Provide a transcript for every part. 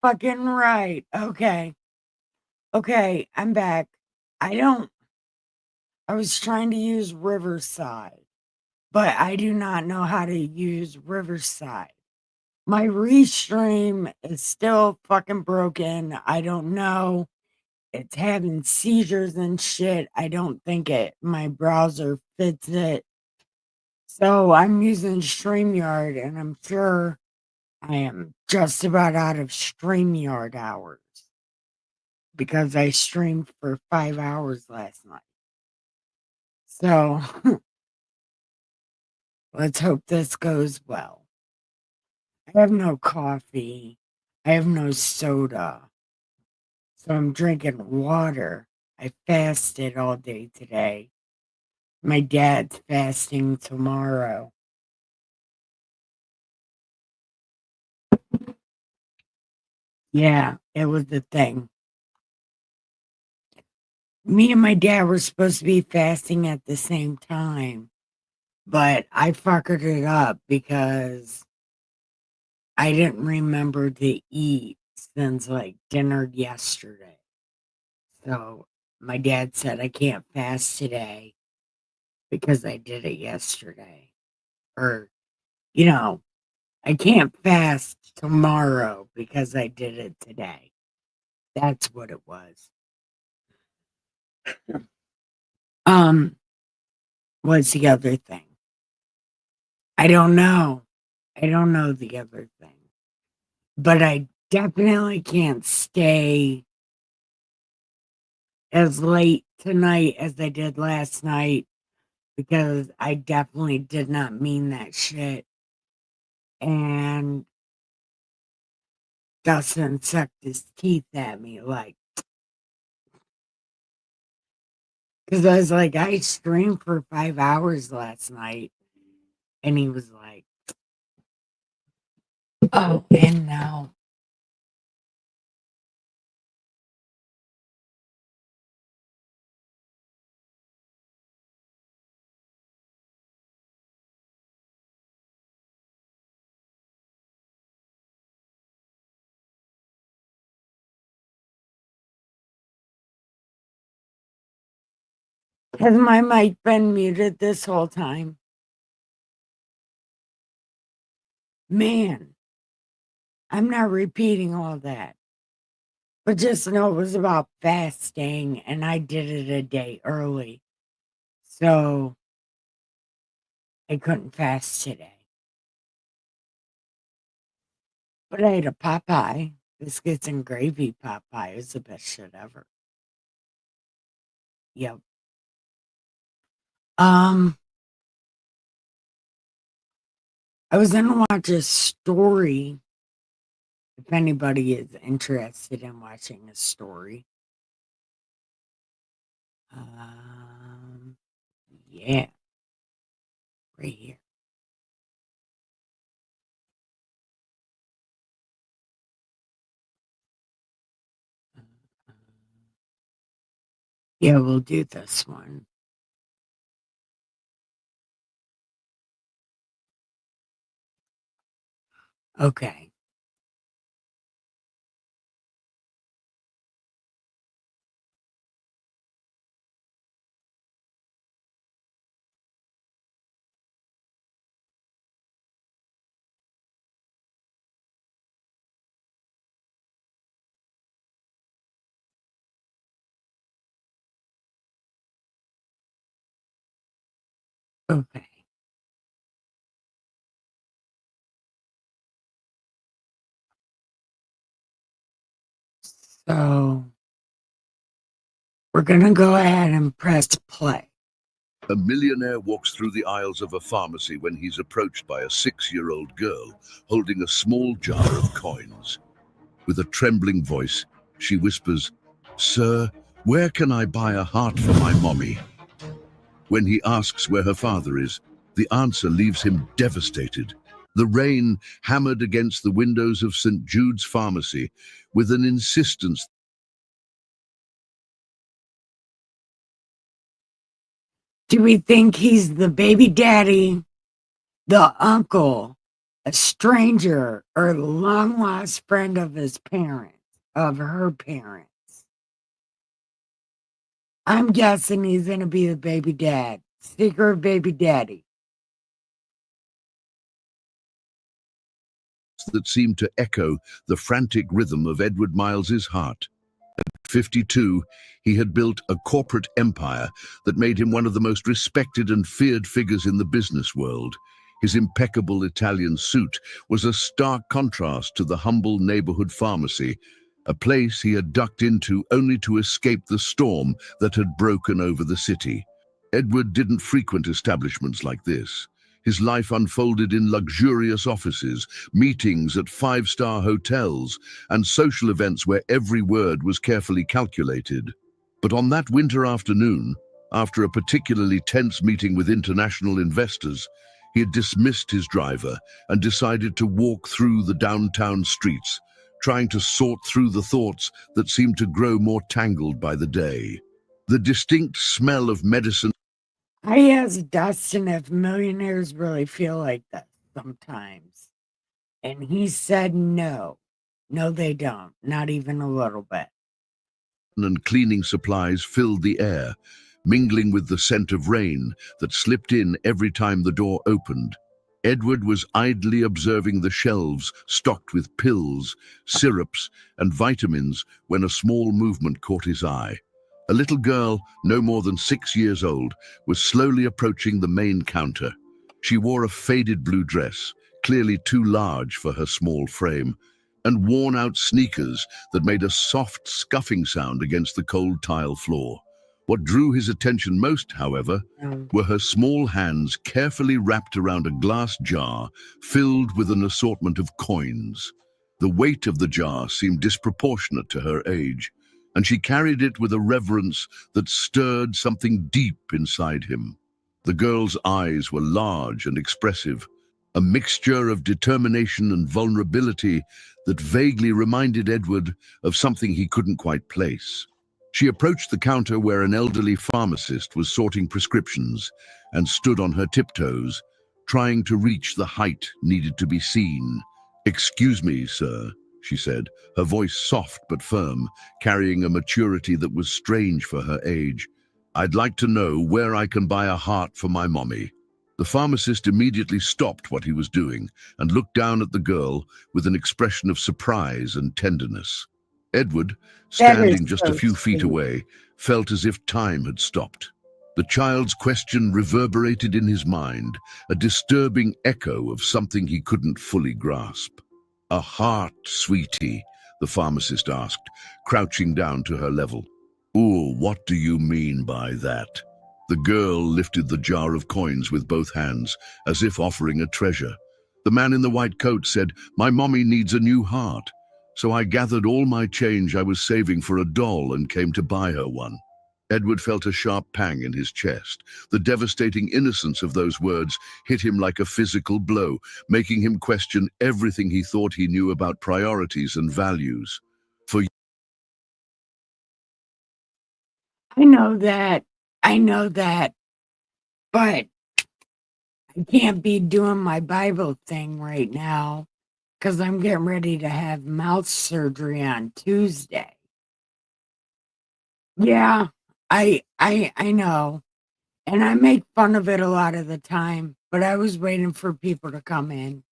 fucking right. Okay. Okay, I'm back. I don't I was trying to use Riverside, but I do not know how to use Riverside. My restream is still fucking broken. I don't know. It's having seizures and shit. I don't think my browser fits it. So I'm using StreamYard and I'm sure I am just about out of StreamYard hours because I streamed for 5 hours last night. So let's hope this goes well. I have no coffee. I have no soda. So I'm drinking water. I fasted all day today. My dad's fasting tomorrow. Yeah, it was the thing. Me and my dad were supposed to be fasting at the same time, but I fuckered it up because I didn't remember to eat since like dinner yesterday. So my dad said I can't fast today because I did it yesterday. Or, you know, I can't fast tomorrow because I did it today. That's what it was. Um, what's the other thing? I don't know. I don't know the other thing. But I definitely can't stay as late tonight as I did last night because I definitely did not mean that shit. And Dustin sucked his teeth at me, like, because I was like, I streamed for 5 hours last night. And he was like, oh, and now. Has my mic been muted this whole time? Man, I'm not repeating all that. But just know it was about fasting, and I did it a day early. So I couldn't fast today. But I had a Popeye. Biscuits and gravy Popeye is the best shit ever. Yep. Um, I was gonna watch a story if anybody is interested in watching a story. Um, yeah, right here. Yeah, we'll do this one. Okay. Okay. So we're gonna go ahead and press play. A millionaire walks through the aisles of a pharmacy when he's approached by a 6-year-old girl holding a small jar of coins. With a trembling voice, she whispers, "Sir, where can I buy a heart for my mommy?" When he asks where her father is, the answer leaves him devastated. The rain hammered against the windows of St. Jude's Pharmacy with an insistence. Do we think he's the baby daddy, the uncle, a stranger or a long lost friend of his parents, of her parents. I'm guessing he's going to be the baby dad, secret baby daddy. That seemed to echo the frantic rhythm of Edward Miles's heart. At 52, he had built a corporate empire that made him one of the most respected and feared figures in the business world. His impeccable Italian suit was a stark contrast to the humble neighborhood pharmacy, a place he had ducked into only to escape the storm that had broken over the city. Edward didn't frequent establishments like this. His life unfolded in luxurious offices, meetings at five-star hotels, and social events where every word was carefully calculated. But on that winter afternoon, after a particularly tense meeting with international investors, he had dismissed his driver and decided to walk through the downtown streets, trying to sort through the thoughts that seemed to grow more tangled by the day. The distinct smell of medicine. I asked Dustin if millionaires really feel like that sometimes. And he said no. No, they don't. Not even a little bit. And cleaning supplies filled the air, mingling with the scent of rain that slipped in every time the door opened. Edward was idly observing the shelves stocked with pills, syrups, and vitamins when a small movement caught his eye. A little girl, no more than 6 years old, was slowly approaching the main counter. She wore a faded blue dress, clearly too large for her small frame, and worn-out sneakers that made a soft scuffing sound against the cold tile floor. What drew his attention most, however, were her small hands carefully wrapped around a glass jar filled with an assortment of coins. The weight of the jar seemed disproportionate to her age, and she carried it with a reverence that stirred something deep inside him. The girl's eyes were large and expressive, a mixture of determination and vulnerability that vaguely reminded Edward of something he couldn't quite place. She approached the counter where an elderly pharmacist was sorting prescriptions and stood on her tiptoes, trying to reach the height needed to be seen. "Excuse me, sir," she said, her voice soft but firm, carrying a maturity that was strange for her age. "I'd like to know where I can buy a heart for my mommy." The pharmacist immediately stopped what he was doing and looked down at the girl with an expression of surprise and tenderness. Edward, That is standing just a so few feet sweet. away, felt as if time had stopped. The child's question reverberated in his mind, a disturbing echo of something he couldn't fully grasp. "A heart, sweetie?" the pharmacist asked, crouching down to her level. "Ooh, what do you mean by that?" The girl lifted the jar of coins with both hands, as if offering a treasure. The man in the white coat said, "My mommy needs a new heart. So I gathered all my change I was saving for a doll and came to buy her one." Edward felt a sharp pang in his chest. The devastating innocence of those words hit him like a physical blow, making him question everything he thought he knew about priorities and values. For I know that. I know that. But I can't be doing my Bible thing right now because I'm getting ready to have mouth surgery on Tuesday. Yeah, I know. And I make fun of it a lot of the time, but I was waiting for people to come in.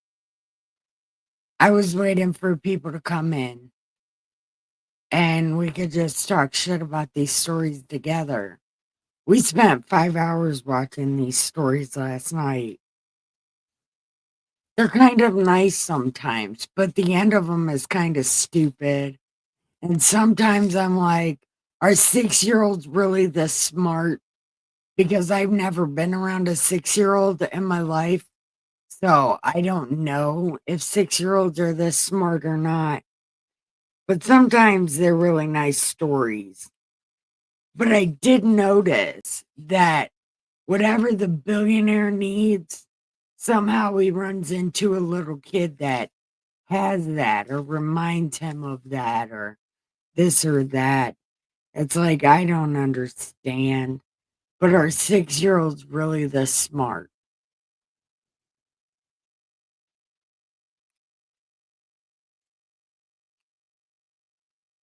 I was waiting for people to come in and we could just talk shit about these stories together. We spent 5 hours watching these stories last night. They're kind of nice sometimes, but the end of them is kind of stupid. And sometimes I'm like, are 6-year-olds really this smart? Because I've never been around a 6-year-old in my life. So I don't know if 6-year-olds are this smart or not. But sometimes they're really nice stories. But I did notice that whatever the billionaire needs, somehow he runs into a little kid that has that or reminds him of that or this or that. It's like, I don't understand. But are 6-year-olds really this smart?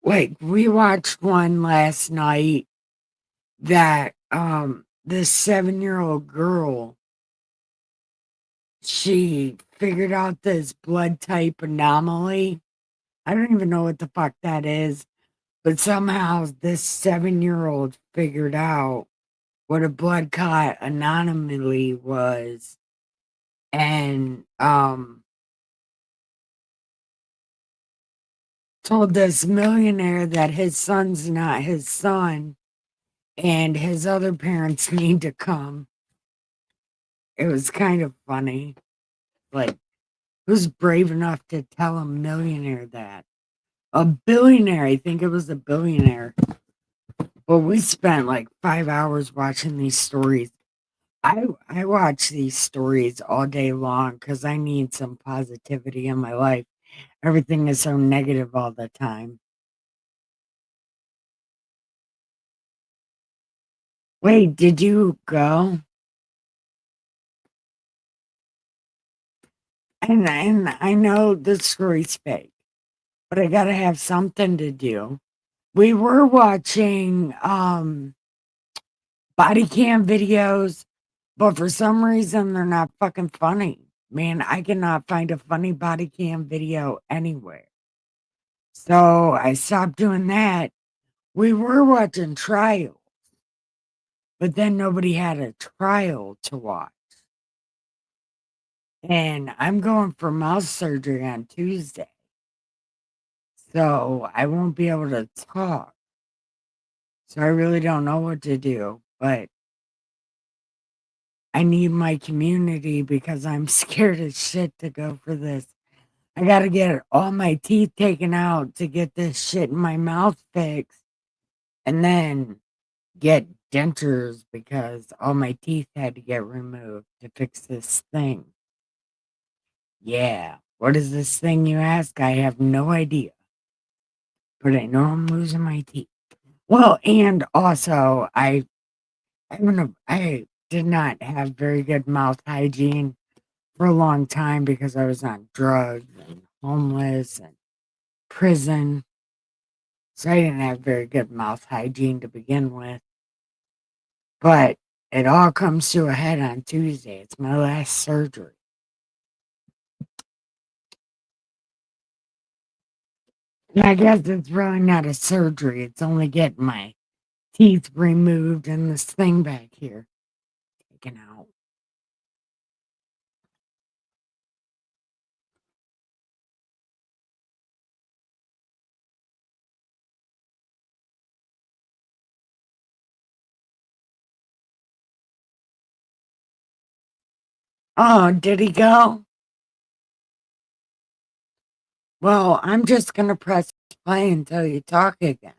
Like, we watched one last night that, this 7-year-old girl, she figured out this blood type anomaly. I don't even know what the fuck that is, but somehow this 7-year-old figured out what a blood clot anomaly was, and told this millionaire that his son's not his son and his other parents need to come. It was kind of funny. Like, who's brave enough to tell a millionaire that? A billionaire, I think it was a billionaire. Well, we spent like 5 hours watching these stories. I watch these stories all day long because I need some positivity in my life. Everything is so negative all the time. Wait, did you go? And I know the story's fake, but I gotta have something to do. We were watching body cam videos, but for some reason they're not fucking funny. Man, I cannot find a funny body cam video anywhere. So I stopped doing that. We were watching trials, but then nobody had a trial to watch. And I'm going for mouth surgery on Tuesday. So I won't be able to talk. So I really don't know what to do, but I need my community because I'm scared as shit to go for this. I gotta get all my teeth taken out to get this shit in my mouth fixed and then get dentures because all my teeth had to get removed to fix this thing. Yeah. What is this thing, you ask? I have no idea. But I know I'm losing my teeth. Well, and also I did not have very good mouth hygiene for a long time because I was on drugs and homeless and prison. So I didn't have very good mouth hygiene to begin with. But it all comes to a head on Tuesday. It's my last surgery. And I guess it's really not a surgery. It's only getting my teeth removed and this thing back here taken out. Oh, did he go? Well, I'm just going to press play until you talk again.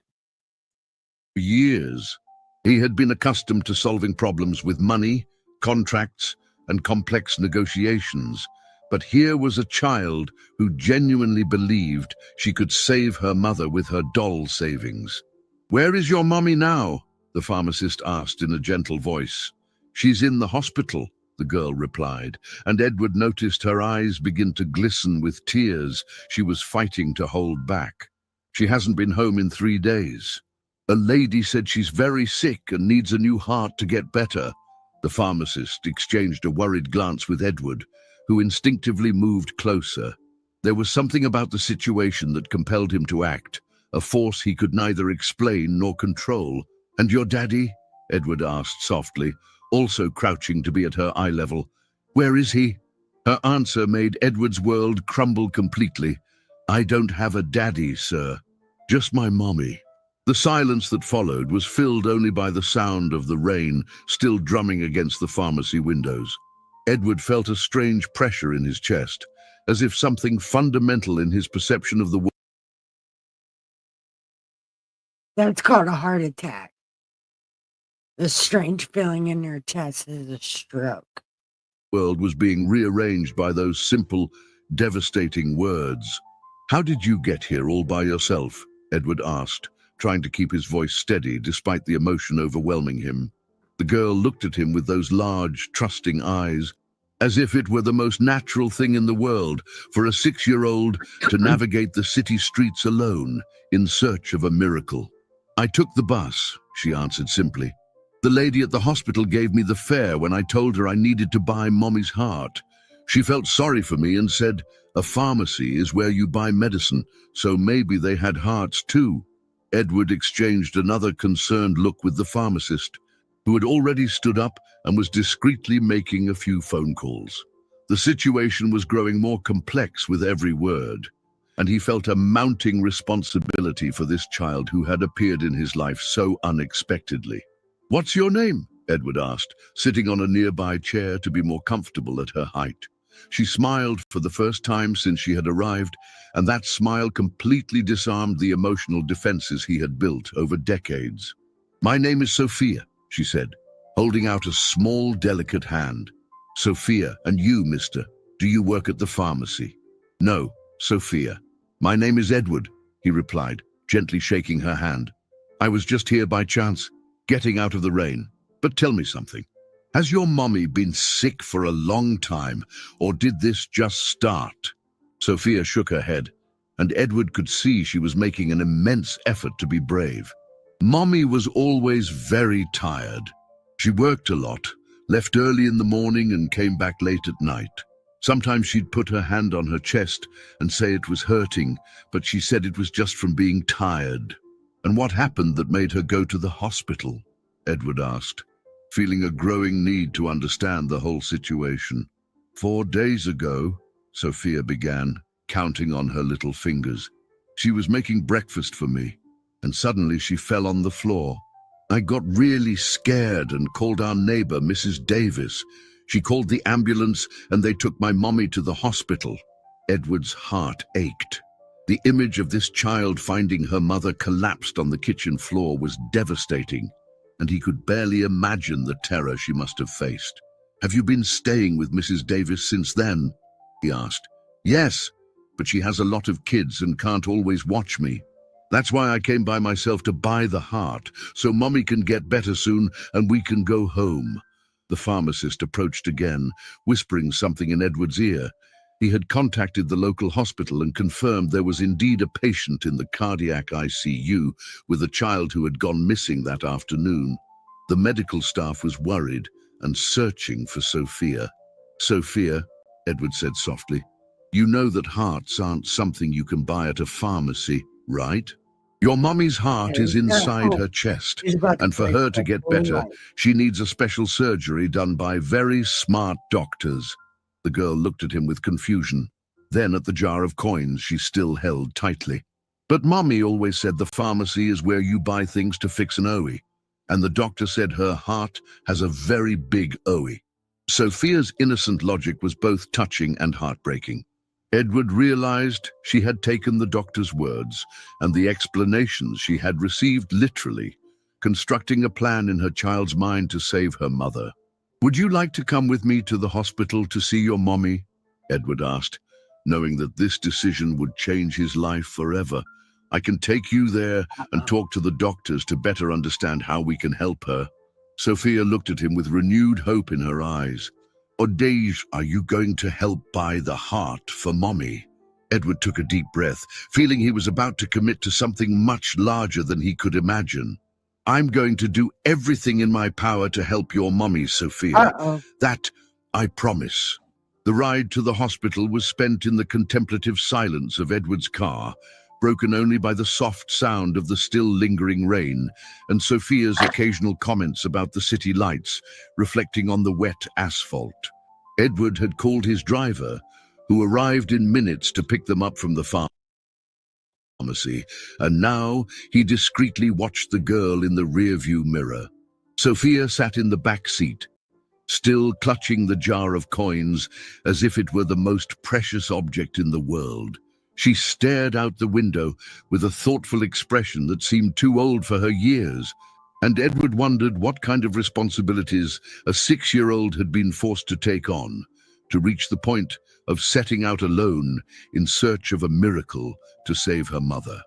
For years, he had been accustomed to solving problems with money, contracts, and complex negotiations. But here was a child who genuinely believed she could save her mother with her doll savings. "Where is your mommy now?" the pharmacist asked in a gentle voice. "She's in the hospital," the girl replied, and Edward noticed her eyes begin to glisten with tears she was fighting to hold back. "She hasn't been home in 3 days. A lady said she's very sick and needs a new heart to get better." The pharmacist exchanged a worried glance with Edward, who instinctively moved closer. There was something about the situation that compelled him to act, a force he could neither explain nor control. "And your daddy?" Edward asked softly, also crouching to be at her eye level. "Where is he?" Her answer made Edward's world crumble completely. "I don't have a daddy, sir. Just my mommy." The silence that followed was filled only by the sound of the rain still drumming against the pharmacy windows. Edward felt a strange pressure in his chest, as if something fundamental in his perception of the That's called a heart attack. The strange feeling in your chest is a stroke. world was being rearranged by those simple, devastating words. "How did you get here all by yourself?" Edward asked, trying to keep his voice steady despite the emotion overwhelming him. The girl looked at him with those large, trusting eyes. as if it were the most natural thing in the world for a 6-year-old to navigate the city streets alone in search of a miracle. "I took the bus," she answered simply. "The lady at the hospital gave me the fare when I told her I needed to buy Mommy's heart. She felt sorry for me and said, 'A pharmacy is where you buy medicine, so maybe they had hearts too.'" Edward exchanged another concerned look with the pharmacist, who had already stood up and was discreetly making a few phone calls. The situation was growing more complex with every word, and he felt a mounting responsibility for this child who had appeared in his life so unexpectedly. "What's your name?" Edward asked, sitting on a nearby chair to be more comfortable at her height. She smiled for the first time since she had arrived, and that smile completely disarmed the emotional defenses he had built over decades. "My name is Sophia," she said, holding out a small, delicate hand. "Sophia, and you, mister, do you work at the pharmacy?" "No, Sophia. My name is Edward," he replied, gently shaking her hand. "I was just here by chance, getting out of the rain. But tell me something. Has your mommy been sick for a long time, or did this just start?" Sophia shook her head, and Edward could see she was making an immense effort to be brave. "Mommy was always very tired. She worked a lot, left early in the morning and came back late at night. Sometimes she'd put her hand on her chest and say it was hurting, but she said it was just from being tired." "And what happened that made her go to the hospital?" Edward asked, feeling a growing need to understand the whole situation. "4 days ago," Sophia began, counting on her little fingers. "She was making breakfast for me, and suddenly she fell on the floor. I got really scared and called our neighbor, Mrs. Davis. She called the ambulance and they took my mommy to the hospital." Edward's heart ached. The image of this child finding her mother collapsed on the kitchen floor was devastating, and he could barely imagine the terror she must have faced. "Have you been staying with Mrs. Davis since then?" he asked. "Yes, but she has a lot of kids and can't always watch me. That's why I came by myself to buy the heart, so Mommy can get better soon and we can go home." The pharmacist approached again, whispering something in Edward's ear. He had contacted the local hospital and confirmed there was indeed a patient in the cardiac ICU with a child who had gone missing that afternoon. The medical staff was worried and searching for Sophia. "Sophia," Edward said softly, "you know that hearts aren't something you can buy at a pharmacy, right? Your mommy's heart is inside her chest, and for her to get better, she needs a special surgery done by very smart doctors." The girl looked at him with confusion, then at the jar of coins she still held tightly. "But Mommy always said the pharmacy is where you buy things to fix an OE, and the doctor said her heart has a very big OE." Sophia's innocent logic was both touching and heartbreaking. Edward realized she had taken the doctor's words and the explanations she had received literally, constructing a plan in her child's mind to save her mother. "Would you like to come with me to the hospital to see your mommy?" Edward asked, knowing that this decision would change his life forever. "I can take you there and talk to the doctors to better understand how we can help her." Sophia looked at him with renewed hope in her eyes. "Odej, are you going to help buy the heart for Mommy?" Edward took a deep breath, feeling he was about to commit to something much larger than he could imagine. "I'm going to do everything in my power to help your Mommy, Sophia. That I promise." The ride to the hospital was spent in the contemplative silence of Edward's car, broken only by the soft sound of the still lingering rain and Sophia's occasional comments about the city lights reflecting on the wet asphalt. Edward had called his driver, who arrived in minutes to pick them up from the pharmacy, and now he discreetly watched the girl in the rearview mirror. Sophia sat in the back seat, still clutching the jar of coins as if it were the most precious object in the world. She stared out the window with a thoughtful expression that seemed too old for her years, and Edward wondered what kind of responsibilities a 6-year-old had been forced to take on, to reach the point of setting out alone in search of a miracle to save her mother.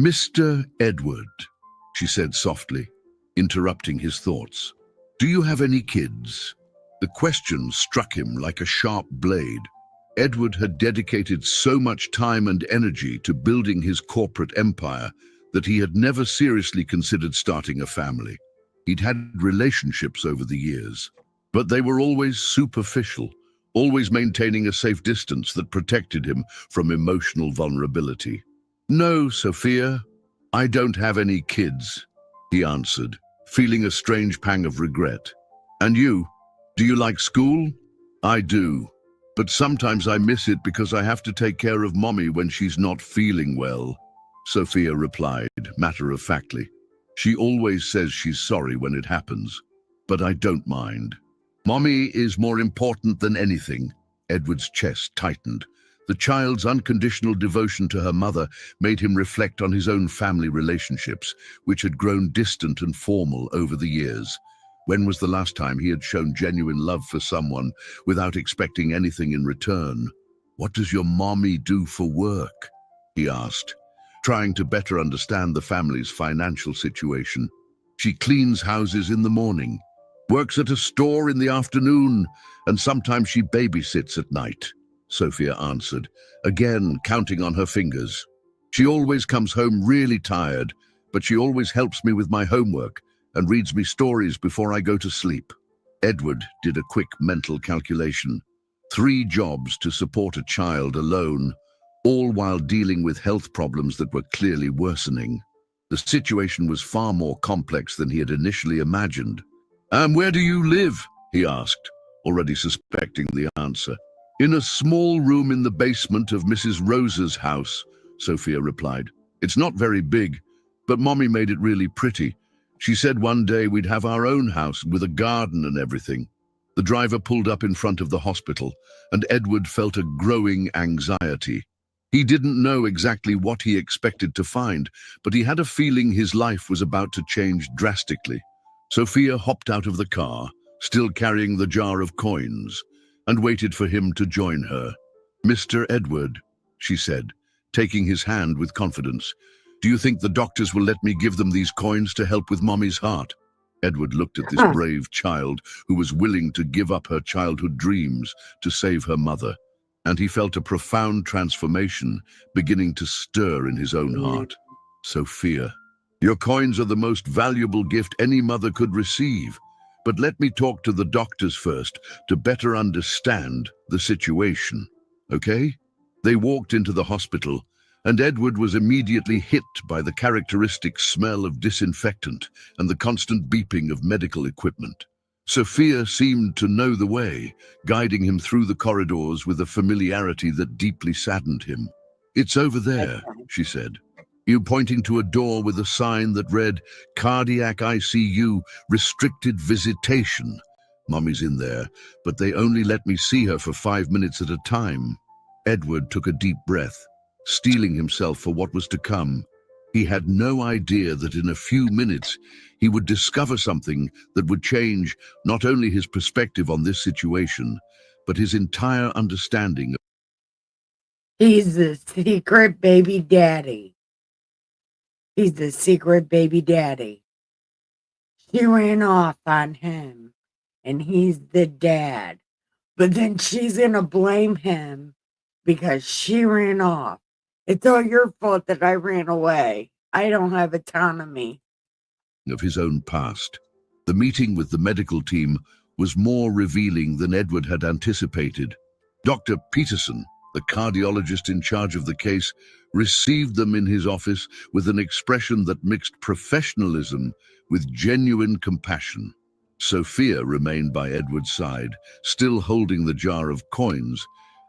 "Mr. Edward," she said softly, interrupting his thoughts, "do you have any kids?" The question struck him like a sharp blade. Edward had dedicated so much time and energy to building his corporate empire that he had never seriously considered starting a family. He'd had relationships over the years, but they were always superficial, always maintaining a safe distance that protected him from emotional vulnerability. "No, Sophia, I don't have any kids," he answered, feeling a strange pang of regret. "And you? Do you like school?" "I do, but sometimes I miss it because I have to take care of Mommy when she's not feeling well," Sophia replied, matter-of-factly. "She always says she's sorry when it happens, but I don't mind. Mommy is more important than anything." Edward's chest tightened. The child's unconditional devotion to her mother made him reflect on his own family relationships, which had grown distant and formal over the years. When was the last time he had shown genuine love for someone without expecting anything in return? "What does your mommy do for work?" he asked, trying to better understand the family's financial situation. "She cleans houses in the morning, works at a store in the afternoon, and sometimes she babysits at night," Sophia answered, again counting on her fingers. "She always comes home really tired, but she always helps me with my homework and reads me stories before I go to sleep." Edward did a quick mental calculation. 3 jobs to support a child alone, all while dealing with health problems that were clearly worsening. The situation was far more complex than he had initially imagined. Where do you live?" he asked, already suspecting the answer. "In a small room in the basement of Mrs. Rosa's house," Sophia replied. "It's not very big, but Mommy made it really pretty. She said one day we'd have our own house with a garden and everything." The driver pulled up in front of the hospital, and Edward felt a growing anxiety. He didn't know exactly what he expected to find, but he had a feeling his life was about to change drastically. Sophia hopped out of the car, still carrying the jar of coins, and waited for him to join her. "Mr. Edward," she said, taking his hand with confidence, "do you think the doctors will let me give them these coins to help with Mommy's heart?" Edward looked at this brave child who was willing to give up her childhood dreams to save her mother, and he felt a profound transformation beginning to stir in his own heart. "Sophia, your coins are the most valuable gift any mother could receive. But let me talk to the doctors first to better understand the situation, okay?" They walked into the hospital, and Edward was immediately hit by the characteristic smell of disinfectant and the constant beeping of medical equipment. Sophia seemed to know the way, guiding him through the corridors with a familiarity that deeply saddened him. "It's over there," she said, pointing to a door with a sign that read, "Cardiac ICU, restricted visitation." "Mommy's in there, but they only let me see her for 5 minutes at a time." Edward took a deep breath, steeling himself for what was to come. He had no idea that in a few minutes he would discover something that would change not only his perspective on this situation, but his entire understanding. He's the secret baby daddy. He's the secret baby daddy. She ran off on him, and he's the dad. But then she's going to blame him because she ran off. "It's all your fault that I ran away. I don't have autonomy." Of his own past. The meeting with the medical team was more revealing than Edward had anticipated. Dr. Peterson, the cardiologist in charge of the case, received them in his office with an expression that mixed professionalism with genuine compassion. Sophia remained by Edward's side, still holding the jar of coins,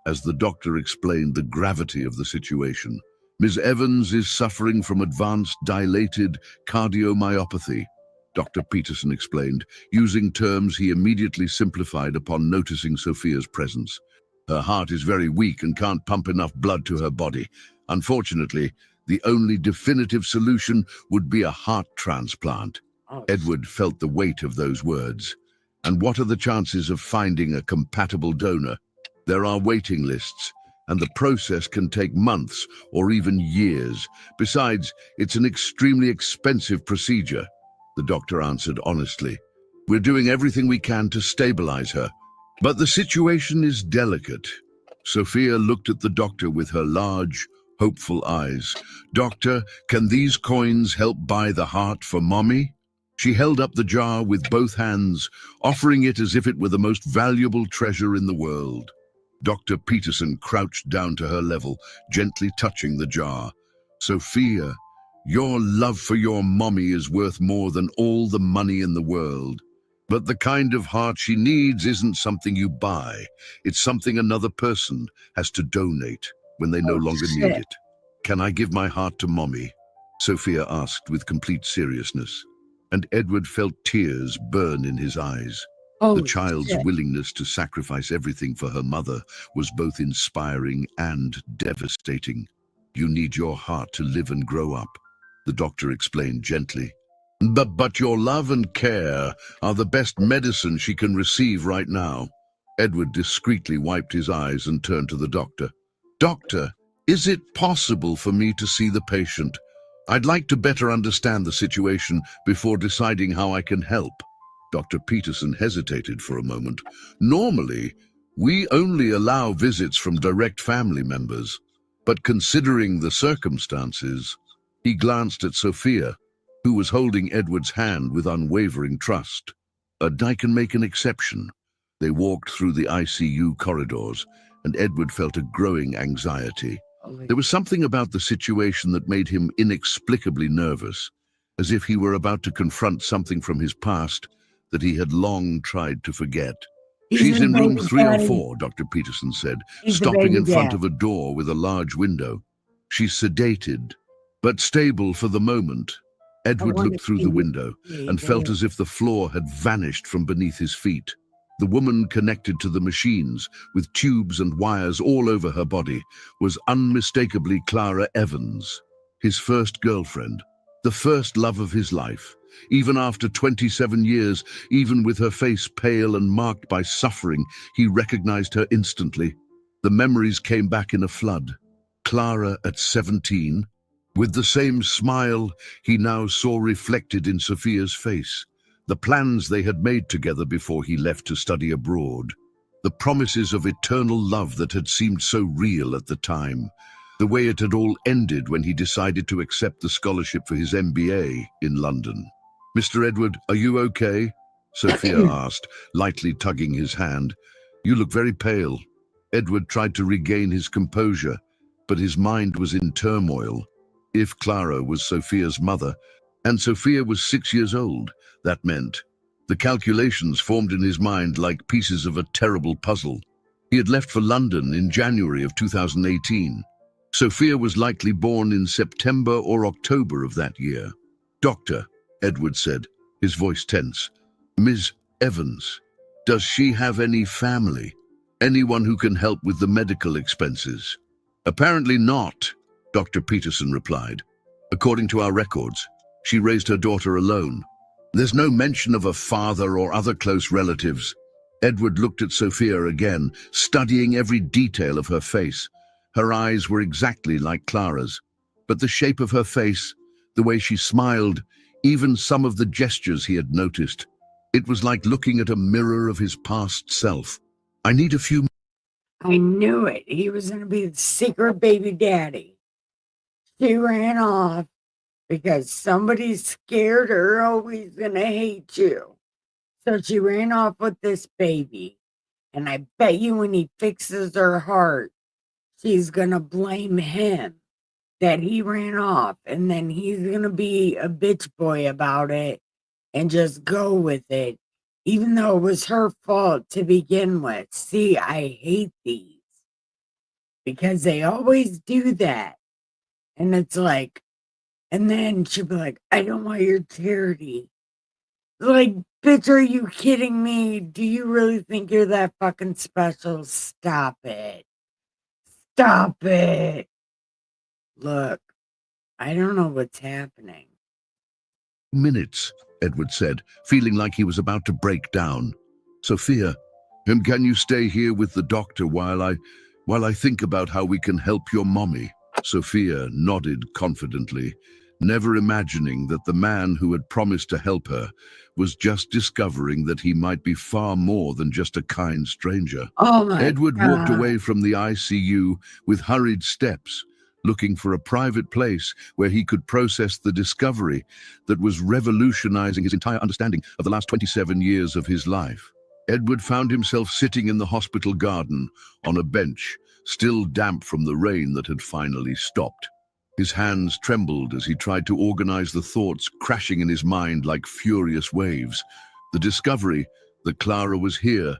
as the doctor explained the gravity of the situation. "Ms. Evans is suffering from advanced dilated cardiomyopathy," Dr. Peterson explained, using terms he immediately simplified upon noticing Sophia's presence. "Her heart is very weak and can't pump enough blood to her body. Unfortunately, the only definitive solution would be a heart transplant." Edward felt the weight of those words. "And what are the chances of finding a compatible donor? There are waiting lists, and the process can take months or even years. Besides, it's an extremely expensive procedure," the doctor answered honestly. We're doing everything we can to stabilize her. But the situation is delicate. Sophia looked at the doctor with her large, hopeful eyes. Doctor, can these coins help buy the heart for Mommy? She held up the jar with both hands, offering it as if it were the most valuable treasure in the world. Dr. Peterson crouched down to her level, gently touching the jar. Sophia, your love for your mommy is worth more than all the money in the world. But the kind of heart she needs isn't something you buy. It's something another person has to donate when they no longer need it. Can I give my heart to Mommy? Sophia asked with complete seriousness, and Edward felt tears burn in his eyes. The child's willingness to sacrifice everything for her mother was both inspiring and devastating. You need your heart to live and grow up, the doctor explained gently. But your love and care are the best medicine she can receive right now. Edward discreetly wiped his eyes and turned to the doctor. Doctor, is it possible for me to see the patient? I'd like to better understand the situation before deciding how I can help. Dr. Peterson hesitated for a moment. Normally, we only allow visits from direct family members, but considering the circumstances, he glanced at Sophia, who was holding Edward's hand with unwavering trust. I can make an exception. They walked through the ICU corridors, and Edward felt a growing anxiety. There was something about the situation that made him inexplicably nervous, as if he were about to confront something from his past that he had long tried to forget. She's in room 304, Dr. Peterson said, stopping in front of a door with a large window. She's sedated, but stable for the moment. Edward looked through the window and felt as if the floor had vanished from beneath his feet. The woman connected to the machines, with tubes and wires all over her body, was unmistakably Clara Evans, his first girlfriend, the first love of his life. Even after 27 years, even with her face pale and marked by suffering, he recognized her instantly. The memories came back in a flood. Clara at 17, with the same smile he now saw reflected in Sophia's face. The plans they had made together before he left to study abroad. The promises of eternal love that had seemed so real at the time. The way it had all ended when he decided to accept the scholarship for his MBA in London. Mr. Edward, are you okay? Sophia asked, lightly tugging his hand. You look very pale. Edward tried to regain his composure, but his mind was in turmoil. If Clara was Sophia's mother, and Sophia was 6 years old, that meant the calculations formed in his mind like pieces of a terrible puzzle. He had left for London in January of 2018. Sophia was likely born in September or October of that year. Doctor, Edward said, his voice tense. Ms. Evans, does she have any family? Anyone who can help with the medical expenses? Apparently not, Dr. Peterson replied. According to our records, she raised her daughter alone. There's no mention of a father or other close relatives. Edward looked at Sophia again, studying every detail of her face. Her eyes were exactly like Clara's, but the shape of her face, the way she smiled, even some of the gestures he had noticed, it was like looking at a mirror of his past self. I need a few... I knew it. He was going to be the secret baby daddy. She ran off because somebody scared her. Oh, he's going to hate you. So she ran off with this baby. And I bet you when he fixes her heart, she's going to blame him that he ran off. And then he's going to be a bitch boy about it and just go with it, even though it was her fault to begin with. See, I hate these because they always do that. And it's like, and then she'll be like, I don't want your charity. Like, bitch, are you kidding me? Do you really think you're that fucking special? Stop it. Stop it. Look, I don't know what's happening. Minutes, Edward said, feeling like he was about to break down. Sophia, can you stay here with the doctor while I think about how we can help your mommy? Sophia nodded confidently, never imagining that the man who had promised to help her was just discovering that he might be far more than just a kind stranger. Oh my Edward walked God. away from the ICU with hurried steps, looking for a private place where he could process the discovery that was revolutionizing his entire understanding of the last 27 years of his life. Edward found himself sitting in the hospital garden on a bench, still damp from the rain that had finally stopped. His hands trembled as he tried to organize the thoughts crashing in his mind like furious waves. The discovery that Clara was here,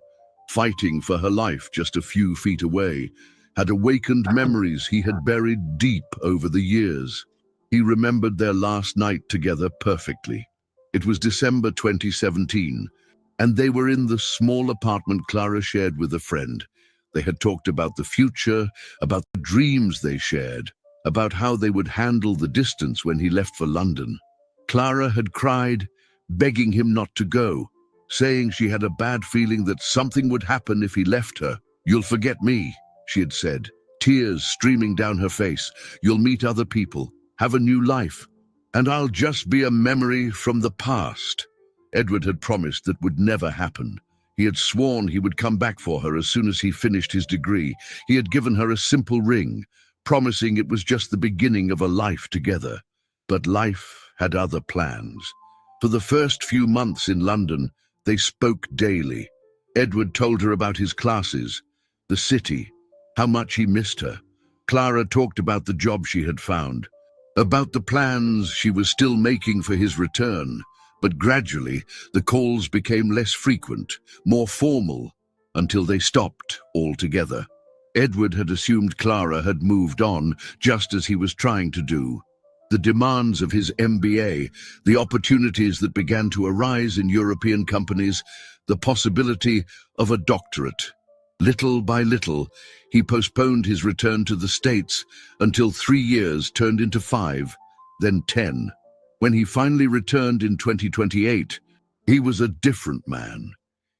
fighting for her life just a few feet away, had awakened memories he had buried deep over the years. He remembered their last night together perfectly. It was December 2017, and they were in the small apartment Clara shared with a friend. They had talked about the future, about the dreams they shared, about how they would handle the distance when he left for London. Clara had cried, begging him not to go, saying she had a bad feeling that something would happen if he left her. "You'll forget me," she had said, tears streaming down her face. "You'll meet other people, have a new life, and I'll just be a memory from the past." Edward had promised that would never happen. He had sworn he would come back for her as soon as he finished his degree. He had given her a simple ring, promising it was just the beginning of a life together. But life had other plans. For the first few months in London, they spoke daily. Edward told her about his classes, the city, how much he missed her. Clara talked about the job she had found, about the plans she was still making for his return. But gradually, the calls became less frequent, more formal, until they stopped altogether. Edward had assumed Clara had moved on, just as he was trying to do. The demands of his MBA, the opportunities that began to arise in European companies, the possibility of a doctorate. Little by little, he postponed his return to the States until 3 years turned into 5, then 10. When he finally returned in 2028, he was a different man.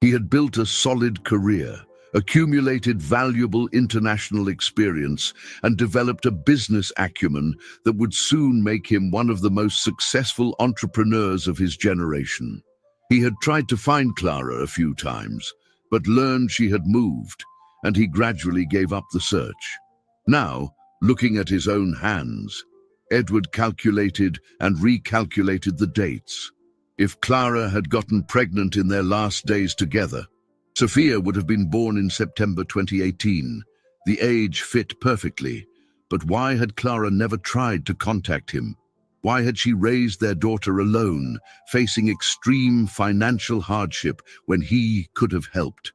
He had built a solid career, accumulated valuable international experience, and developed a business acumen that would soon make him one of the most successful entrepreneurs of his generation. He had tried to find Clara a few times, but learned she had moved, and he gradually gave up the search. Now, looking at his own hands, Edward calculated and recalculated the dates. If Clara had gotten pregnant in their last days together, Sophia would have been born in September 2018. The age fit perfectly. But why had Clara never tried to contact him? Why had she raised their daughter alone, facing extreme financial hardship when he could have helped?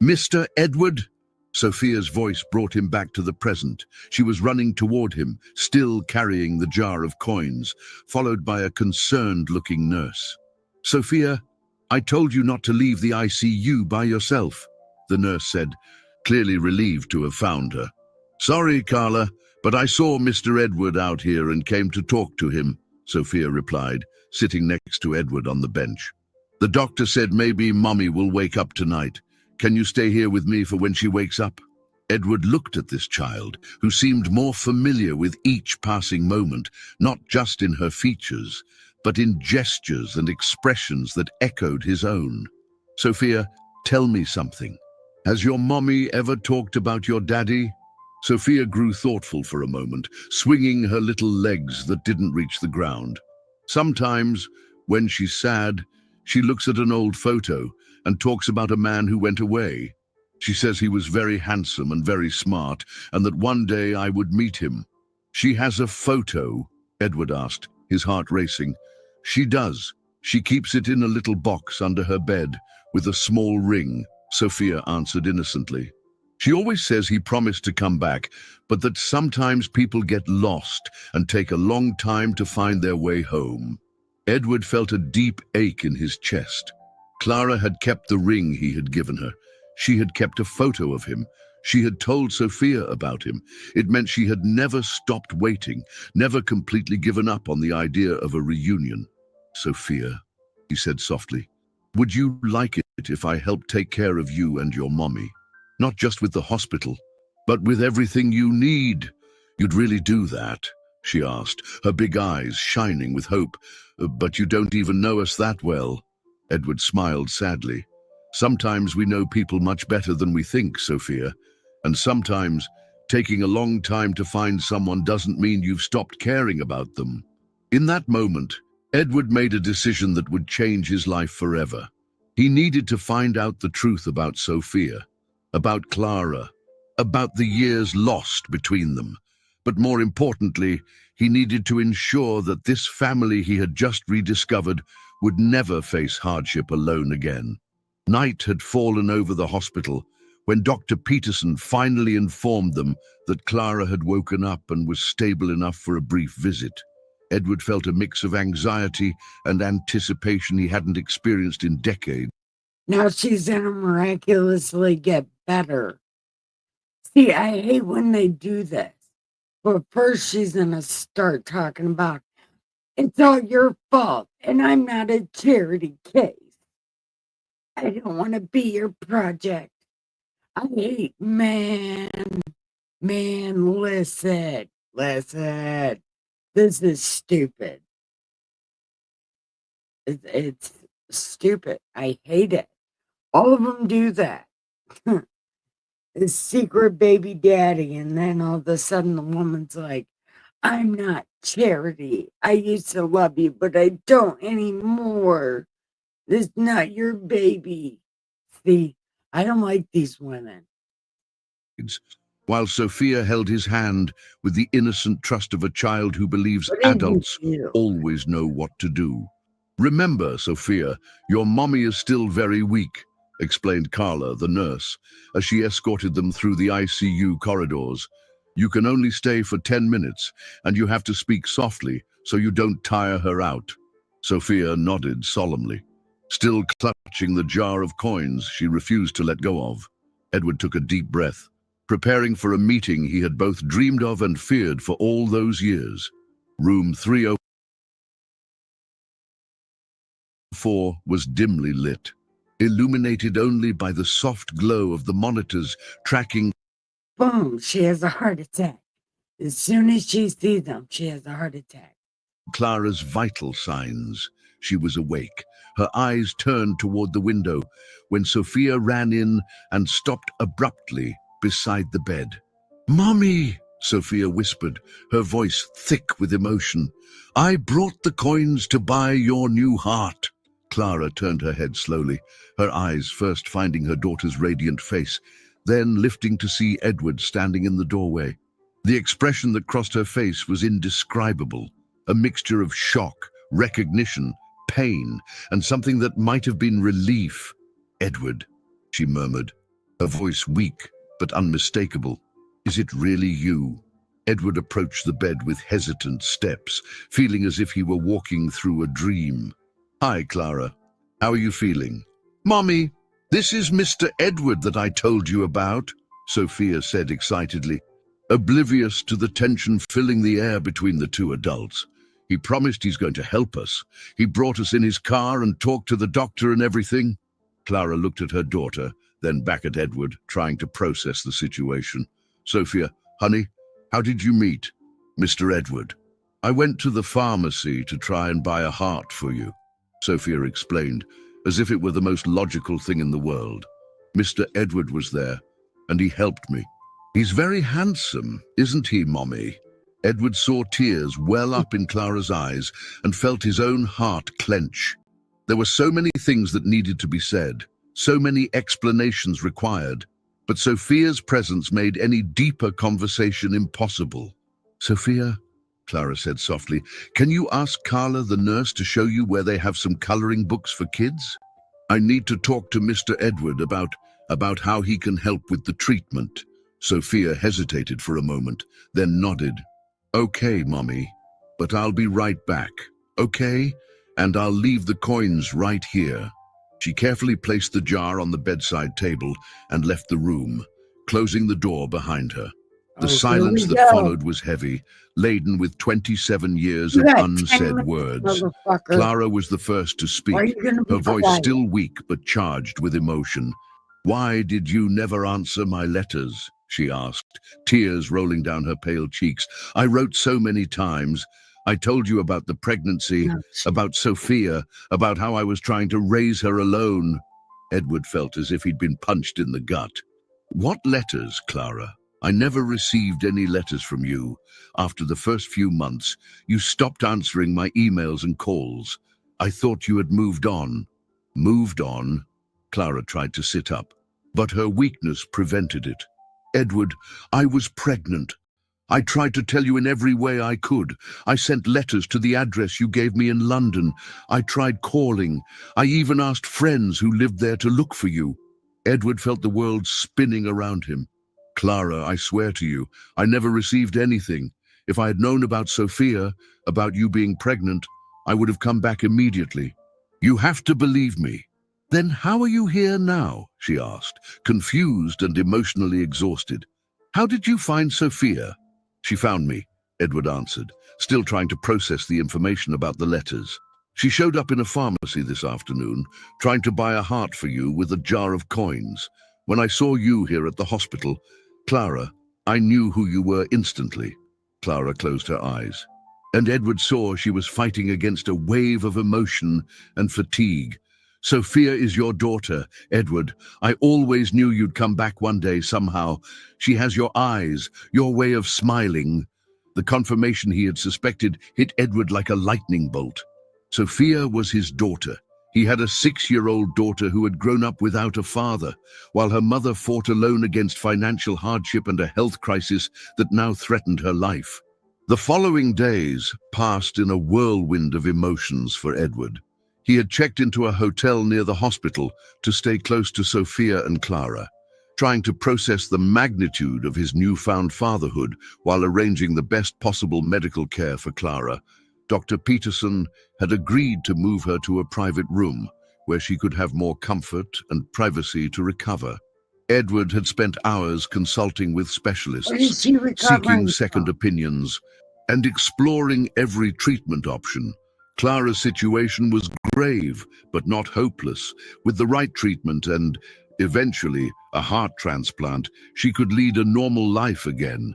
"Mr. Edward?" Sophia's voice brought him back to the present. She was running toward him, still carrying the jar of coins, followed by a concerned-looking nurse. "Sophia, I told you not to leave the ICU by yourself," the nurse said, clearly relieved to have found her. "Sorry, Carla, but I saw Mr. Edward out here and came to talk to him," Sophia replied, sitting next to Edward on the bench. "The doctor said maybe Mommy will wake up tonight. Can you stay here with me for when she wakes up?" Edward looked at this child, who seemed more familiar with each passing moment, not just in her features, but in gestures and expressions that echoed his own. "Sophia, tell me something. Has your mommy ever talked about your daddy?" Sophia grew thoughtful for a moment, swinging her little legs that didn't reach the ground. "Sometimes, when she's sad, she looks at an old photo and talks about a man who went away. She says he was very handsome and very smart, and that one day I would meet him." "She has a photo?" Edward asked, his heart racing. "She does. She keeps it in a little box under her bed with a small ring," Sophia answered innocently. "She always says he promised to come back, but that sometimes people get lost and take a long time to find their way home." Edward felt a deep ache in his chest. Clara had kept the ring he had given her. She had kept a photo of him. She had told Sophia about him. It meant she had never stopped waiting, never completely given up on the idea of a reunion. "Sophia," he said softly, "would you like it if I helped take care of you and your mommy? Not just with the hospital, but with everything you need. You'd really do that?" she asked, her big eyes shining with hope. But you don't even know us that well. Edward smiled sadly. Sometimes we know people much better than we think, Sophia. And sometimes taking a long time to find someone doesn't mean you've stopped caring about them. In that moment, Edward made a decision that would change his life forever. He needed to find out the truth about Sophia, about Clara, about the years lost between them. But more importantly, he needed to ensure that this family he had just rediscovered would never face hardship alone again. Night had fallen over the hospital when Dr. Peterson finally informed them that Clara had woken up and was stable enough for a brief visit. Edward felt a mix of anxiety and anticipation he hadn't experienced in decades. Now she's gonna miraculously get better. See, I hate when they do this. But first she's gonna start talking about it's all your fault and I'm not a charity case. I don't want to be your project. I hate listen. This is stupid. It's stupid. I hate it. All of them do that. The secret baby daddy, and then all of a sudden the woman's like, I'm not charity. I used to love you, but I don't anymore. This is not your baby. See, I don't like these women. While Sophia held his hand with the innocent trust of a child who believes What did you adults do? always know what to do. Remember, Sophia, your mommy is still very weak, explained Carla, the nurse, as she escorted them through the ICU corridors. You can only stay for 10 minutes, and you have to speak softly so you don't tire her out. Sophia nodded solemnly. Still clutching the jar of coins she refused to let go of, Edward took a deep breath, preparing for a meeting he had both dreamed of and feared for all those years. Room 304 was dimly lit, illuminated only by the soft glow of the monitors tracking. Boom, she has a heart attack. As soon as she sees them, she has a heart attack. Clara's vital signs. She was awake, her eyes turned toward the window, when Sophia ran in and stopped abruptly beside the bed. "Mommy," Sophia whispered, her voice thick with emotion. "I brought the coins to buy your new heart." Clara turned her head slowly, her eyes first finding her daughter's radiant face, then lifting to see Edward standing in the doorway. The expression that crossed her face was indescribable, a mixture of shock, recognition, pain, and something that might have been relief. "Edward," she murmured, her voice weak but unmistakable. "Is it really you?" Edward approached the bed with hesitant steps, feeling as if he were walking through a dream. "Hi, Clara. How are you feeling?" "Mommy, this is Mr. Edward that I told you about," Sophia said excitedly, oblivious to the tension filling the air between the two adults. "He promised he's going to help us. He brought us in his car and talked to the doctor and everything." Clara looked at her daughter, then back at Edward, trying to process the situation. "Sophia, honey, how did you meet Mr. Edward?" "I went to the pharmacy to try and buy a heart for you," Sophia explained, as if it were the most logical thing in the world. "Mr. Edward was there, and he helped me. He's very handsome, isn't he, Mommy?" Edward saw tears well up in Clara's eyes and felt his own heart clench. There were so many things that needed to be said, so many explanations required, but Sophia's presence made any deeper conversation impossible. "Sophia," Clara said softly, "can you ask Carla, the nurse, to show you where they have some coloring books for kids? I need to talk to Mr. Edward about how he can help with the treatment." Sophia hesitated for a moment, then nodded. "Okay, Mommy, but I'll be right back, okay? And I'll leave the coins right here." She carefully placed the jar on the bedside table and left the room, closing the door behind her. The silence Here we that go. followed was heavy, laden with 27 years You of got 10 unsaid minutes, words. motherfucker. Clara was the first to Why are speak, you gonna be her voice quiet? still weak but charged with emotion. "Why did you never answer my letters?" she asked, tears rolling down her pale cheeks. I wrote so many times. I told you about the pregnancy, No, about Sophia, about how I was trying to raise her alone. Edward felt as if he'd been punched in the gut. What letters, Clara? I never received any letters from you. After the first few months, you stopped answering my emails and calls. I thought you had moved on. Moved on? Clara tried to sit up, but her weakness prevented it. Edward, I was pregnant. I tried to tell you in every way I could. I sent letters to the address you gave me in London. I tried calling. I even asked friends who lived there to look for you. Edward felt the world spinning around him. Clara, I swear to you, I never received anything. If I had known about Sophia, about you being pregnant, I would have come back immediately. You have to believe me. Then how are you here now? She asked, confused and emotionally exhausted. How did you find Sophia? She found me, Edward answered, still trying to process the information about the letters. She showed up in a pharmacy this afternoon, trying to buy a heart for you with a jar of coins. When I saw you here at the hospital, Clara, I knew who you were instantly. Clara closed her eyes. And Edward saw she was fighting against a wave of emotion and fatigue. Sophia is your daughter, Edward. I always knew you'd come back one day somehow. She has your eyes, your way of smiling. The confirmation he had suspected hit Edward like a lightning bolt. Sophia was his daughter. He had a 6-year-old daughter who had grown up without a father, while her mother fought alone against financial hardship and a health crisis that now threatened her life. The following days passed in a whirlwind of emotions for Edward. He had checked into a hotel near the hospital to stay close to Sophia and Clara, trying to process the magnitude of his newfound fatherhood while arranging the best possible medical care for Clara. Dr. Peterson had agreed to move her to a private room where she could have more comfort and privacy to recover. Edward had spent hours consulting with Where is specialists, she recovering seeking second from? opinions, and exploring every treatment option. Clara's situation was grave, but not hopeless. With the right treatment and, eventually, a heart transplant, she could lead a normal life again.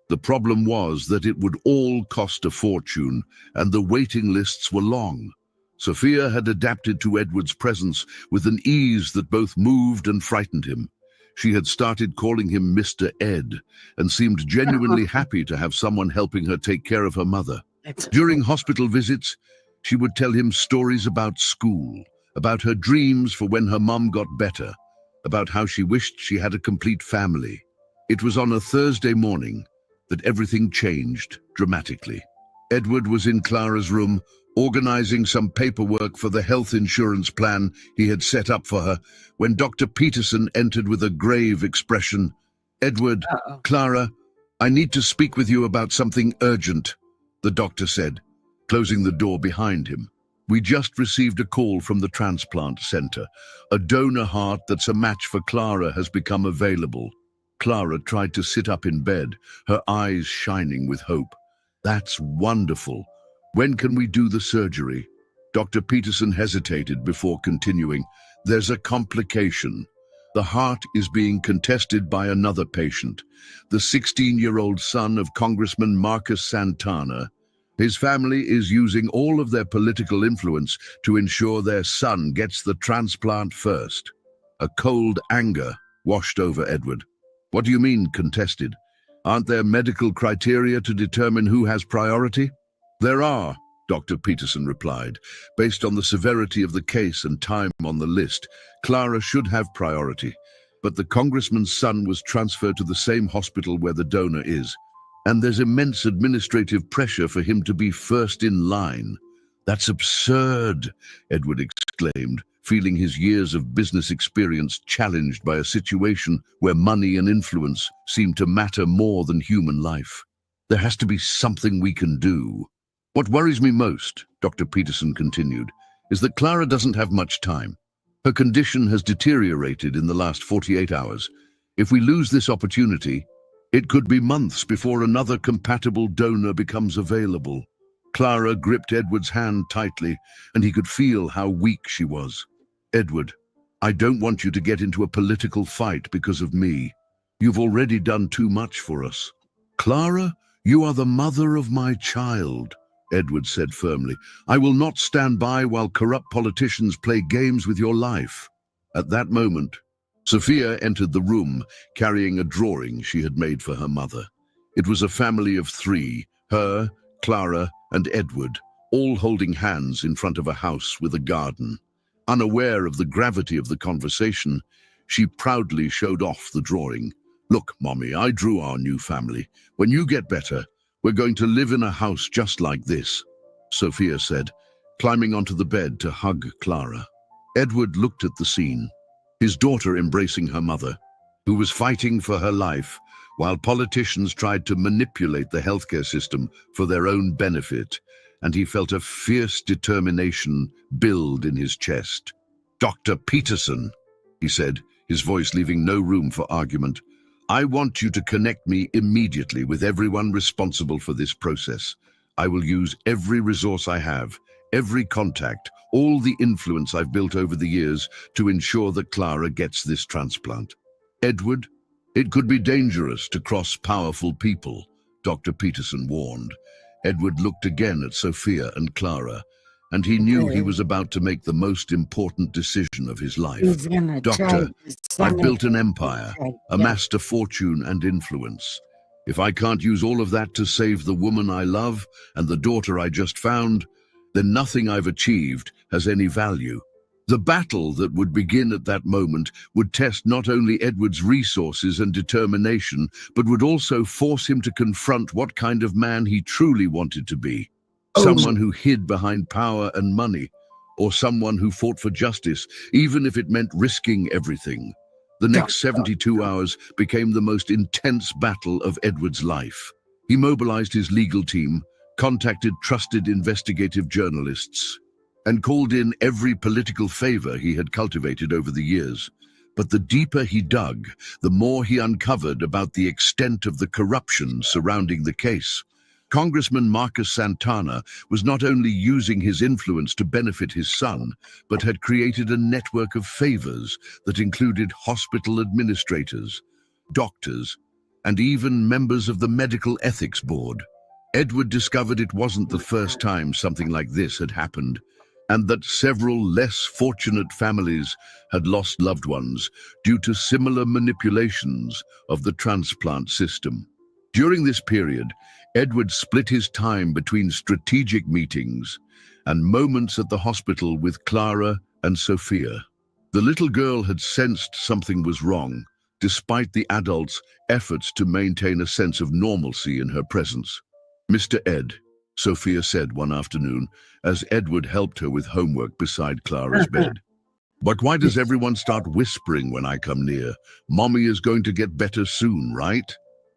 The problem was that it would all cost a fortune, and the waiting lists were long. Sophia had adapted to Edward's presence with an ease that both moved and frightened him. She had started calling him Mr. Ed, and seemed genuinely happy to have someone helping her take care of her mother. That's During hospital visits, she would tell him stories about school, about her dreams for when her mum got better, about how she wished she had a complete family. It was on a Thursday morning that everything changed dramatically. Edward was in Clara's room, organizing some paperwork for the health insurance plan he had set up for her, when Dr. Peterson entered with a grave expression. Edward, Uh-oh. Clara, I need to speak with you about something urgent, the doctor said, closing the door behind him. We just received a call from the transplant center. A donor heart that's a match for Clara has become available. Clara tried to sit up in bed, her eyes shining with hope. That's wonderful. When can we do the surgery? Dr. Peterson hesitated before continuing. There's a complication. The heart is being contested by another patient, the 16-year-old son of Congressman Marcus Santana. His family is using all of their political influence to ensure their son gets the transplant first. A cold anger washed over Edward. What do you mean, contested? Aren't there medical criteria to determine who has priority? There are, Dr. Peterson replied. Based on the severity of the case and time on the list, Clara should have priority. But the congressman's son was transferred to the same hospital where the donor is, and there's immense administrative pressure for him to be first in line. That's absurd, Edward exclaimed, feeling his years of business experience challenged by a situation where money and influence seemed to matter more than human life. There has to be something we can do. What worries me most, Dr. Peterson continued, is that Clara doesn't have much time. Her condition has deteriorated in the last 48 hours. If we lose this opportunity, it could be months before another compatible donor becomes available. Clara gripped Edward's hand tightly, and he could feel how weak she was. Edward, I don't want you to get into a political fight because of me. You've already done too much for us. Clara, you are the mother of my child, Edward said firmly. I will not stand by while corrupt politicians play games with your life. At that moment, Sophia entered the room carrying a drawing she had made for her mother. It was a family of three, her, Clara, and Edward, all holding hands in front of a house with a garden. Unaware of the gravity of the conversation, she proudly showed off the drawing. Look, Mommy, I drew our new family. When you get better, we're going to live in a house just like this, Sophia said, climbing onto the bed to hug Clara. Edward looked at the scene, his daughter embracing her mother, who was fighting for her life, while politicians tried to manipulate the healthcare system for their own benefit, and he felt a fierce determination build in his chest. Dr. Peterson, he said, his voice leaving no room for argument, I want you to connect me immediately with everyone responsible for this process. I will use every resource I have, every contact, all the influence I've built over the years to ensure that Clara gets this transplant. Edward, it could be dangerous to cross powerful people, Dr. Peterson warned. Edward looked again at Sophia and Clara, and he knew he was about to make the most important decision of his life. He's gonna Doctor, try to I've send built it- an empire, Yeah. amassed a fortune and influence. If I can't use all of that to save the woman I love and the daughter I just found, then nothing I've achieved has any value. The battle that would begin at that moment would test not only Edward's resources and determination, but would also force him to confront what kind of man he truly wanted to be. Someone who hid behind power and money, or someone who fought for justice, even if it meant risking everything. The next 72 hours became the most intense battle of Edward's life. He mobilized his legal team, contacted trusted investigative journalists, and called in every political favor he had cultivated over the years. But the deeper he dug, the more he uncovered about the extent of the corruption surrounding the case. Congressman Marcus Santana was not only using his influence to benefit his son, but had created a network of favors that included hospital administrators, doctors, and even members of the Medical Ethics Board. Edward discovered it wasn't the first time something like this had happened, and that several less fortunate families had lost loved ones due to similar manipulations of the transplant system. During this period, Edward split his time between strategic meetings and moments at the hospital with Clara and Sophia. The little girl had sensed something was wrong, despite the adults' efforts to maintain a sense of normalcy in her presence. Mr. Ed, Sophia said one afternoon, as Edward helped her with homework beside Clara's bed. But why does everyone start whispering when I come near? Mommy is going to get better soon, right?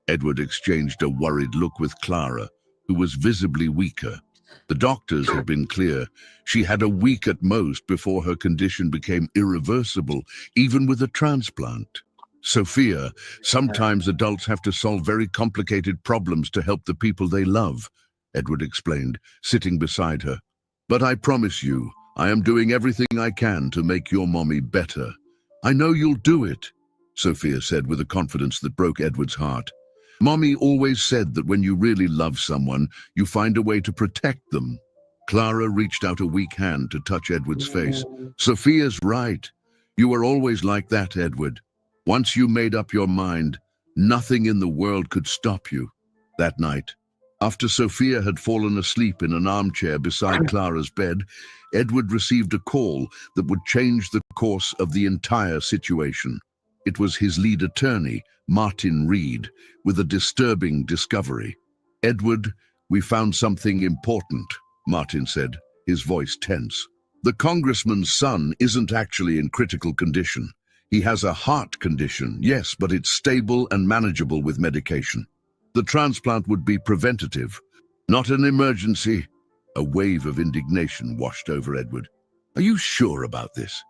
Edward exchanged a worried look with Clara, who was visibly weaker. The doctors had been clear. She had a week at most before her condition became irreversible, even with a transplant. Sophia, sometimes adults have to solve very complicated problems to help the people they love, Edward explained, sitting beside her. But I promise you, I am doing everything I can to make your mommy better. I know you'll do it, Sophia said with a confidence that broke Edward's heart. Mommy always said that when you really love someone, you find a way to protect them. Clara reached out a weak hand to touch Edward's face. Sophia's right. You were always like that, Edward. Once you made up your mind, nothing in the world could stop you. That night, after Sophia had fallen asleep in an armchair beside Clara's bed, Edward received a call that would change the course of the entire situation. It was his lead attorney, Martin Reed, with a disturbing discovery. Edward, we found something important, Martin said, his voice tense. The congressman's son isn't actually in critical condition. He has a heart condition, yes, but it's stable and manageable with medication. The transplant would be preventative, not an emergency. A wave of indignation washed over Edward. Are you sure about this?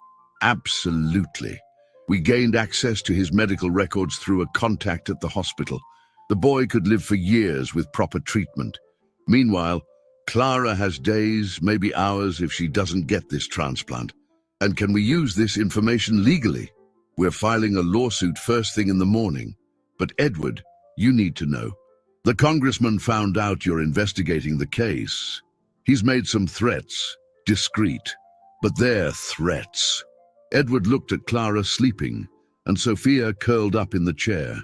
Absolutely. We gained access to his medical records through a contact at the hospital. The boy could live for years with proper treatment. Meanwhile, Clara has days, maybe hours, if she doesn't get this transplant. And can we use this information legally? We're filing a lawsuit first thing in the morning. But Edward, you need to know. The congressman found out you're investigating the case. He's made some threats, discreet, but they're threats. Edward looked at Clara sleeping, and Sophia curled up in the chair,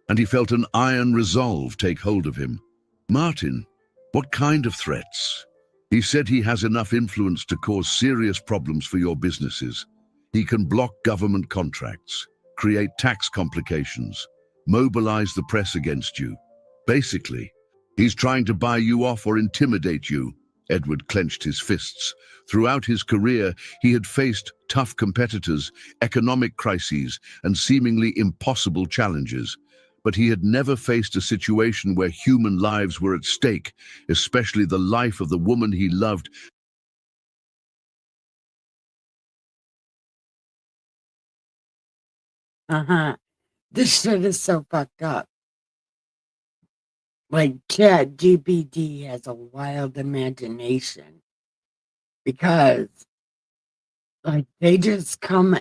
and he felt an iron resolve take hold of him. Martin, what kind of threats? He said he has enough influence to cause serious problems for your businesses. He can block government contracts, create tax complications, mobilize the press against you. Basically, he's trying to buy you off or intimidate you. Edward clenched his fists. Throughout his career, he had faced tough competitors, economic crises, and seemingly impossible challenges. But he had never faced a situation where human lives were at stake, especially the life of the woman he loved. This shit is so fucked up. Like, ChatGPT has a wild imagination because, like, they just come,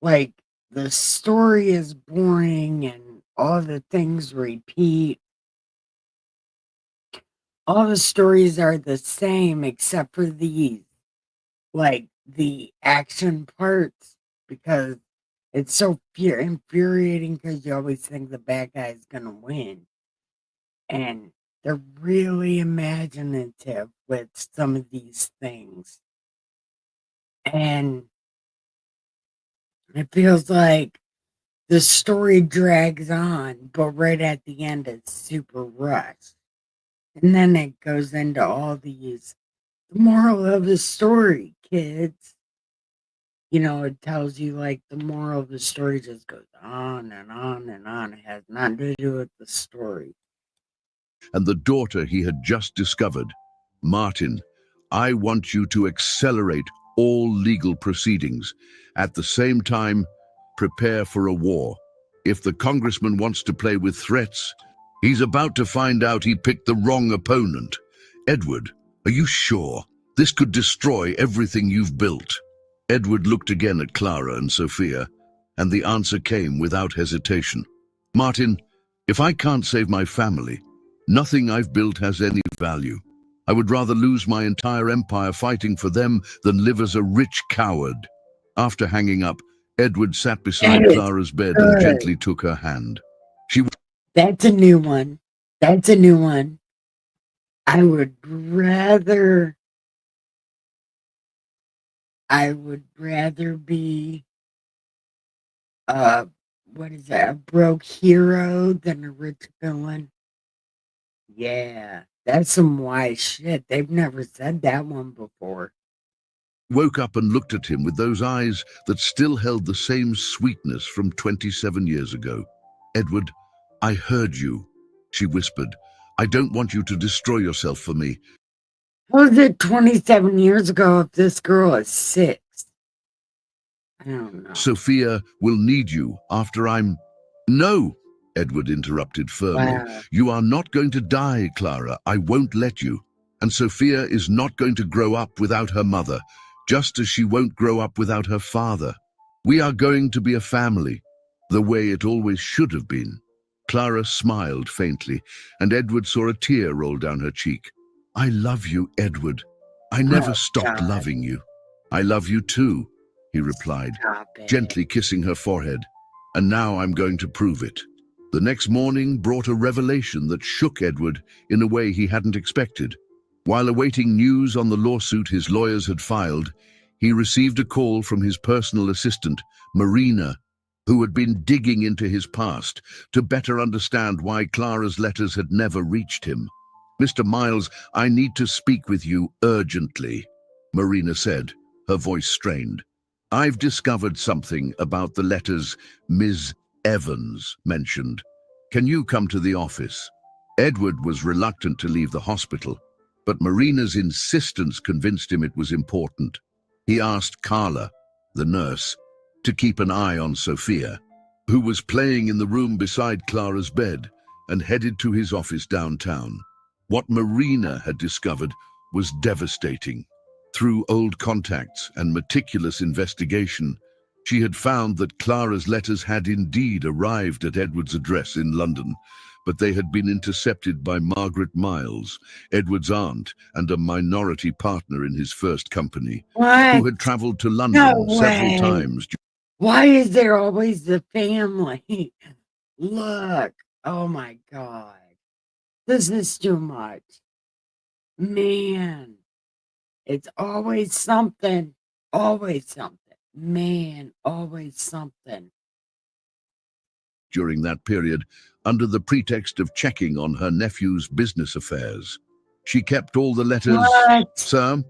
like, the story is boring and all the things repeat. All the stories are the same except for these, like, the action parts, because it's so infuriating because you always think the bad guy's gonna win. And they're really imaginative with some of these things. And it feels like the story drags on, but right at the end, it's super rushed. And then it goes into all these, the moral of the story, kids. You know, it tells you like the moral of the story just goes on and on and on. It has nothing to do with the story. And the daughter he had just discovered. Martin, I want you to accelerate all legal proceedings. At the same time, prepare for a war. If the congressman wants to play with threats, he's about to find out he picked the wrong opponent. Edward, are you sure? This could destroy everything you've built. Edward looked again at Clara and Sophia, and the answer came without hesitation. Martin, if I can't save my family, nothing I've built has any value. I would rather lose my entire empire fighting for them than live as a rich coward. After hanging up, Edward sat beside Clara's bed and gently took her hand. That's a new one. That's a new one. I would rather be what is that, a broke hero than a rich villain. Yeah, that's some wise shit. They've never said that one before. Woke up and looked at him with those eyes that still held the same sweetness from 27 years ago. Edward, I heard you, she whispered. I don't want you to destroy yourself for me. How was it 27 years ago if this girl is 6? I don't know. Sophia will need you after I'm... No, Edward interrupted firmly. Wow. You are not going to die, Clara. I won't let you. And Sophia is not going to grow up without her mother, just as she won't grow up without her father. We are going to be a family, the way it always should have been. Clara smiled faintly, and Edward saw a tear roll down her cheek. I love you, Edward. I never stopped loving you. I love you too, he replied, gently kissing her forehead. And now I'm going to prove it. The next morning brought a revelation that shook Edward in a way he hadn't expected. While awaiting news on the lawsuit his lawyers had filed, he received a call from his personal assistant, Marina, who had been digging into his past to better understand why Clara's letters had never reached him. Mr. Miles, I need to speak with you urgently, Marina said, her voice strained. I've discovered something about the letters Ms. Evans mentioned. Can you come to the office? Edward was reluctant to leave the hospital, but Marina's insistence convinced him it was important. He asked Carla, the nurse, to keep an eye on Sophia, who was playing in the room beside Clara's bed, and headed to his office downtown. What Marina had discovered was devastating. Through old contacts and meticulous investigation, She had found that Clara's letters had indeed arrived at Edward's address in London, but they had been intercepted by Margaret Miles, Edward's aunt and a minority partner in his first company, What? who had travelled to No London several way. times. Why is there always the family? Look. Oh my God. This is too much. Man. It's always something. Always something. Man, always something. During that period, under the pretext of checking on her nephew's business affairs. She kept all the letters. What? Sir,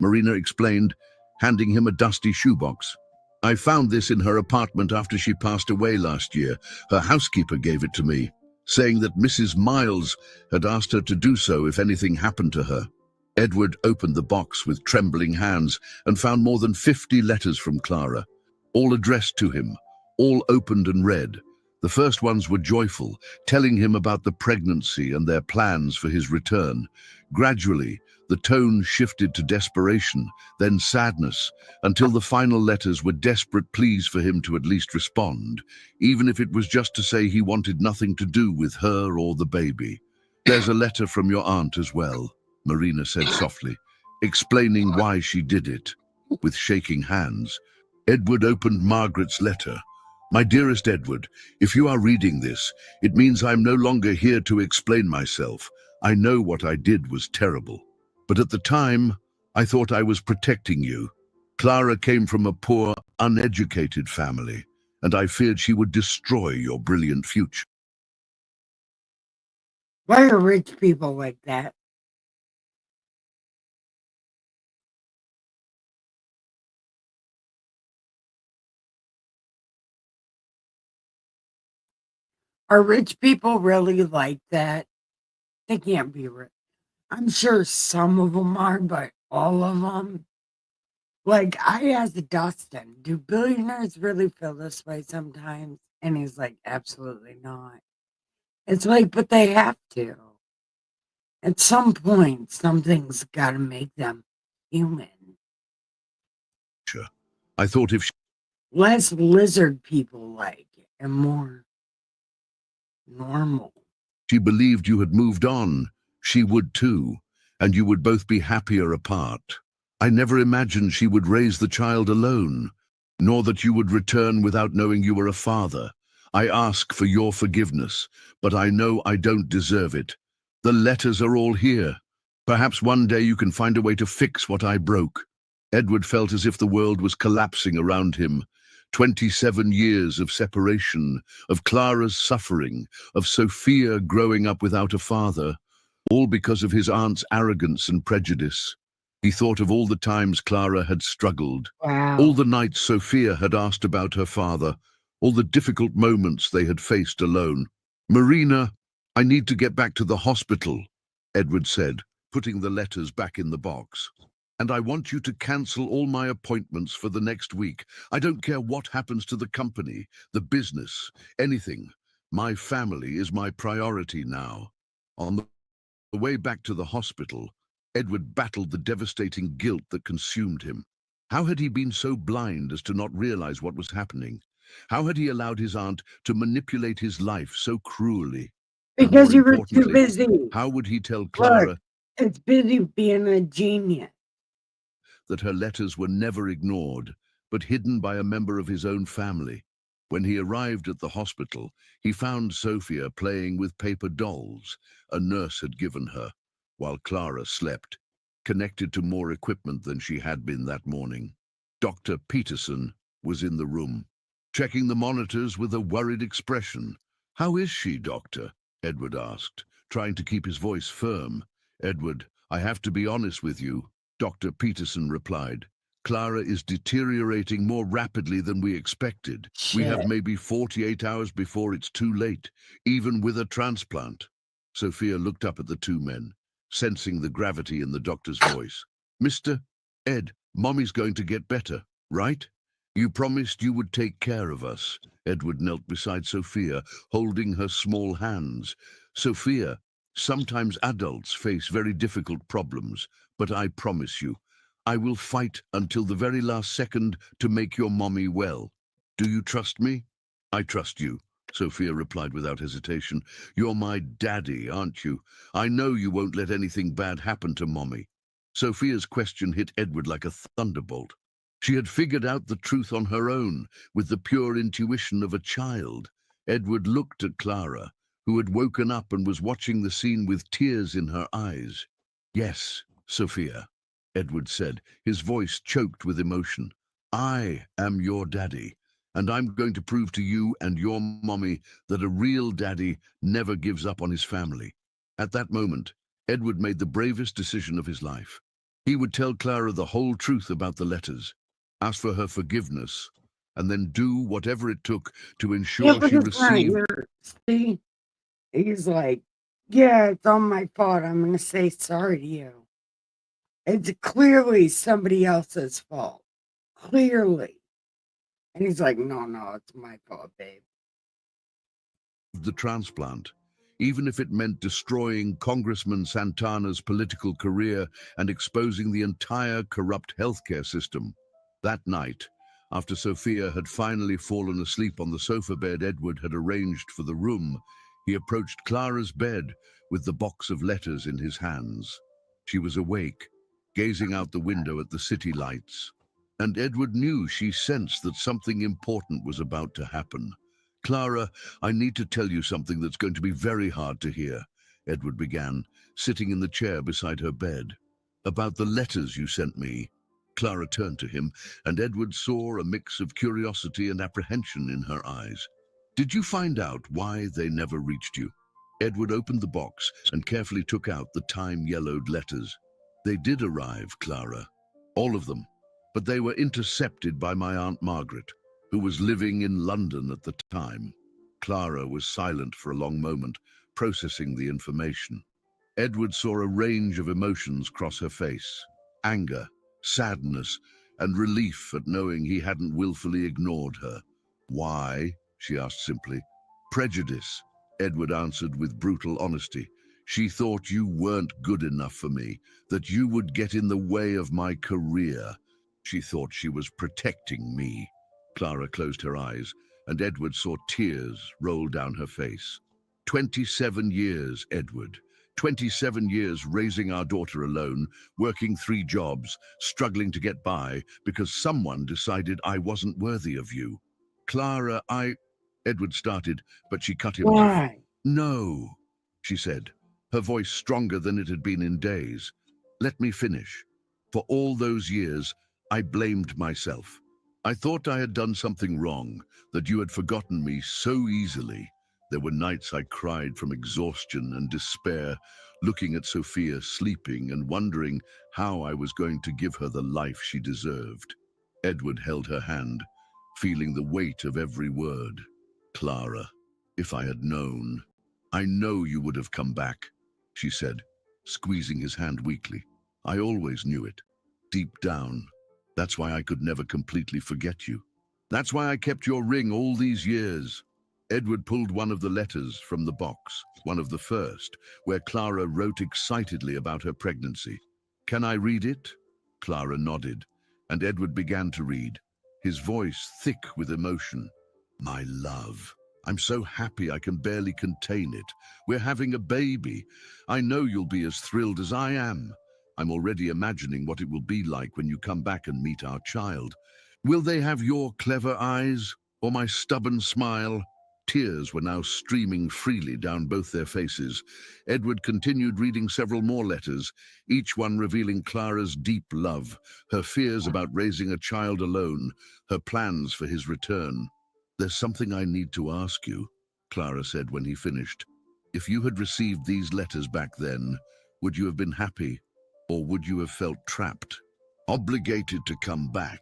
Marina explained, handing him a dusty shoebox. I found this in her apartment after she passed away last year. Her housekeeper gave it to me, saying that Mrs. Miles had asked her to do so if anything happened to her. Edward opened the box with trembling hands and found more than 50 letters from Clara, all addressed to him, all opened and read. The first ones were joyful, telling him about the pregnancy and their plans for his return. Gradually, the tone shifted to desperation, then sadness, until the final letters were desperate pleas for him to at least respond, even if it was just to say he wanted nothing to do with her or the baby. There's a letter from your aunt as well, Marina said softly, explaining why she did it. With shaking hands, Edward opened Margaret's letter. My dearest Edward, if you are reading this, it means I'm no longer here to explain myself. I know what I did was terrible. But at the time, I thought I was protecting you. Clara came from a poor, uneducated family, and I feared she would destroy your brilliant future. Why are rich people like that? Are rich people really like that? They can't be rich. I'm sure some of them are, but all of them. Like, I asked Dustin, do billionaires really feel this way sometimes? And he's like, absolutely not. It's like, but they have to. At some point, something's got to make them human. I thought if Less lizard people like it and more normal. she believed you had moved on, she would too, and you would both be happier apart. I never imagined she would raise the child alone, nor that you would return without knowing you were a father. I ask for your forgiveness, but I know I don't deserve it. The letters are all here. Perhaps one day you can find a way to fix what I broke. Edward felt as if the world was collapsing around him. 27 years of separation, of Clara's suffering, of Sophia growing up without a father, all because of his aunt's arrogance and prejudice. He thought of all the times Clara had struggled, Wow. all the nights Sophia had asked about her father, all the difficult moments they had faced alone. Marina, I need to get back to the hospital, Edward said, putting the letters back in the box. And I want you to cancel all my appointments for the next week. I don't care what happens to the company, the business, anything. My family is my priority now. On the way back to the hospital, Edward battled the devastating guilt that consumed him. How had he been so blind as to not realize what was happening? How had he allowed his aunt to manipulate his life so cruelly? And Because more you were too importantly, busy. how would he tell Clara Look, it's busy being a genius. that her letters were never ignored, but hidden by a member of his own family? When he arrived at the hospital, he found Sophia playing with paper dolls a nurse had given her, while Clara slept, connected to more equipment than she had been that morning. Dr. Peterson was in the room, checking the monitors with a worried expression. How is she, doctor? Edward asked, trying to keep his voice firm. Edward, I have to be honest with you, Dr. Peterson replied. Clara is deteriorating more rapidly than we expected. We have Shit. maybe 48 hours before it's too late, even with a transplant. Sophia looked up at the two men, sensing the gravity in the doctor's voice. Mr. Ed, Mommy's going to get better, right? You promised you would take care of us. Edward knelt beside Sophia, holding her small hands. Sophia, sometimes adults face very difficult problems, but I promise you, I will fight until the very last second to make your mommy well. Do you trust me? I trust you, Sophia replied without hesitation. You're my daddy, aren't you? I know you won't let anything bad happen to Mommy. Sophia's question hit Edward like a thunderbolt. She had figured out the truth on her own, with the pure intuition of a child. Edward looked at Clara, who had woken up and was watching the scene with tears in her eyes. Yes, Sophia, Edward said, his voice choked with emotion. I am your daddy, and I'm going to prove to you and your mommy that a real daddy never gives up on his family. At that moment, Edward made the bravest decision of his life. He would tell Clara the whole truth about the letters, ask for her forgiveness, and then do whatever it took to Yeah, ensure but she it's not received. your. See, he's like, yeah, it's all my fault. I'm going to say sorry to you. It's clearly somebody else's fault. Clearly. And he's like, no, it's my fault, babe. The transplant, even if it meant destroying Congressman Santana's political career and exposing the entire corrupt healthcare system. That night, after Sophia had finally fallen asleep on the sofa bed Edward had arranged for the room, he approached Clara's bed with the box of letters in his hands. She was awake, gazing out the window at the city lights, and Edward knew she sensed that something important was about to happen. Clara, I need to tell you something that's going to be very hard to hear, Edward began, sitting in the chair beside her bed. About the letters you sent me. Clara turned to him, and Edward saw a mix of curiosity and apprehension in her eyes. Did you find out why they never reached you? Edward opened the box and carefully took out the time-yellowed letters. They did arrive, Clara. All of them. But they were intercepted by my Aunt Margaret, who was living in London at the time. Clara was silent for a long moment, processing the information. Edward saw a range of emotions cross her face: anger, sadness, and relief at knowing he hadn't willfully ignored her. Why? She asked simply. Prejudice, Edward answered with brutal honesty. She thought you weren't good enough for me, that you would get in the way of my career. She thought she was protecting me. Clara closed her eyes, and Edward saw tears roll down her face. 27 years, Edward. 27 years raising our daughter alone, working 3 jobs, struggling to get by because someone decided I wasn't worthy of you. Clara, Edward started, but she cut him off. Why? No, she said, her voice stronger than it had been in days. Let me finish. For all those years, I blamed myself. I thought I had done something wrong, that you had forgotten me so easily. There were nights I cried from exhaustion and despair, looking at Sophia sleeping and wondering how I was going to give her the life she deserved. Edward held her hand, feeling the weight of every word. Clara, if I had known. I know you would have come back, she said, squeezing his hand weakly. I always knew it, deep down. That's why I could never completely forget you. That's why I kept your ring all these years. Edward pulled one of the letters from the box, one of the first, where Clara wrote excitedly about her pregnancy. Can I read it? Clara nodded, and Edward began to read, his voice thick with emotion. My love, I'm so happy I can barely contain it. We're having a baby. I know you'll be as thrilled as I am. I'm already imagining what it will be like when you come back and meet our child. Will they have your clever eyes or my stubborn smile? Tears were now streaming freely down both their faces. Edward continued reading several more letters, each one revealing Clara's deep love, her fears about raising a child alone, her plans for his return. There's something I need to ask you, Clara said when he finished. If you had received these letters back then, would you have been happy, or would you have felt trapped, obligated to come back?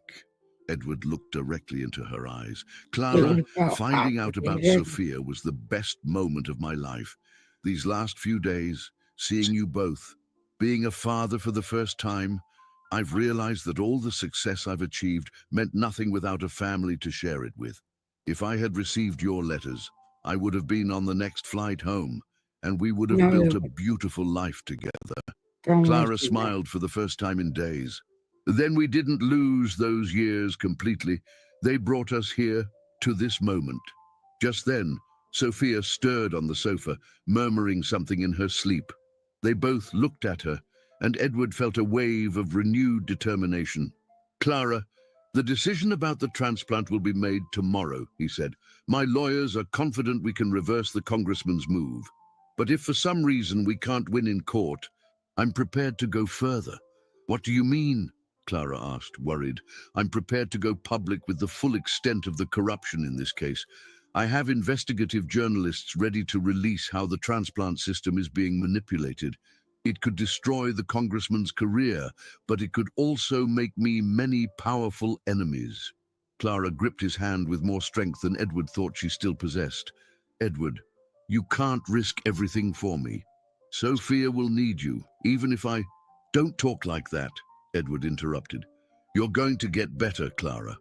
Edward looked directly into her eyes. Clara, finding out about Sophia was the best moment of my life. These last few days, seeing you both, being a father for the first time, I've realized that all the success I've achieved meant nothing without a family to share it with. If I had received your letters, I would have been on the next flight home, and we would have built a beautiful life together. Clara smiled for the first time in days. Then we didn't lose those years completely. They brought us here, to this moment. Just then, Sophia stirred on the sofa, murmuring something in her sleep. They both looked at her, and Edward felt a wave of renewed determination. "Clara, the decision about the transplant will be made tomorrow," he said. "My lawyers are confident we can reverse the congressman's move. But if for some reason we can't win in court, I'm prepared to go further." "What do you mean?" Clara asked, worried. "I'm prepared to go public with the full extent of the corruption in this case. I have investigative journalists ready to release how the transplant system is being manipulated. It could destroy the congressman's career, but it could also make me many powerful enemies." Clara gripped his hand with more strength than Edward thought she still possessed. "Edward, you can't risk everything for me. Sophia will need you, even if I—" "Don't talk like that," Edward interrupted. "You're going to get better, Clara.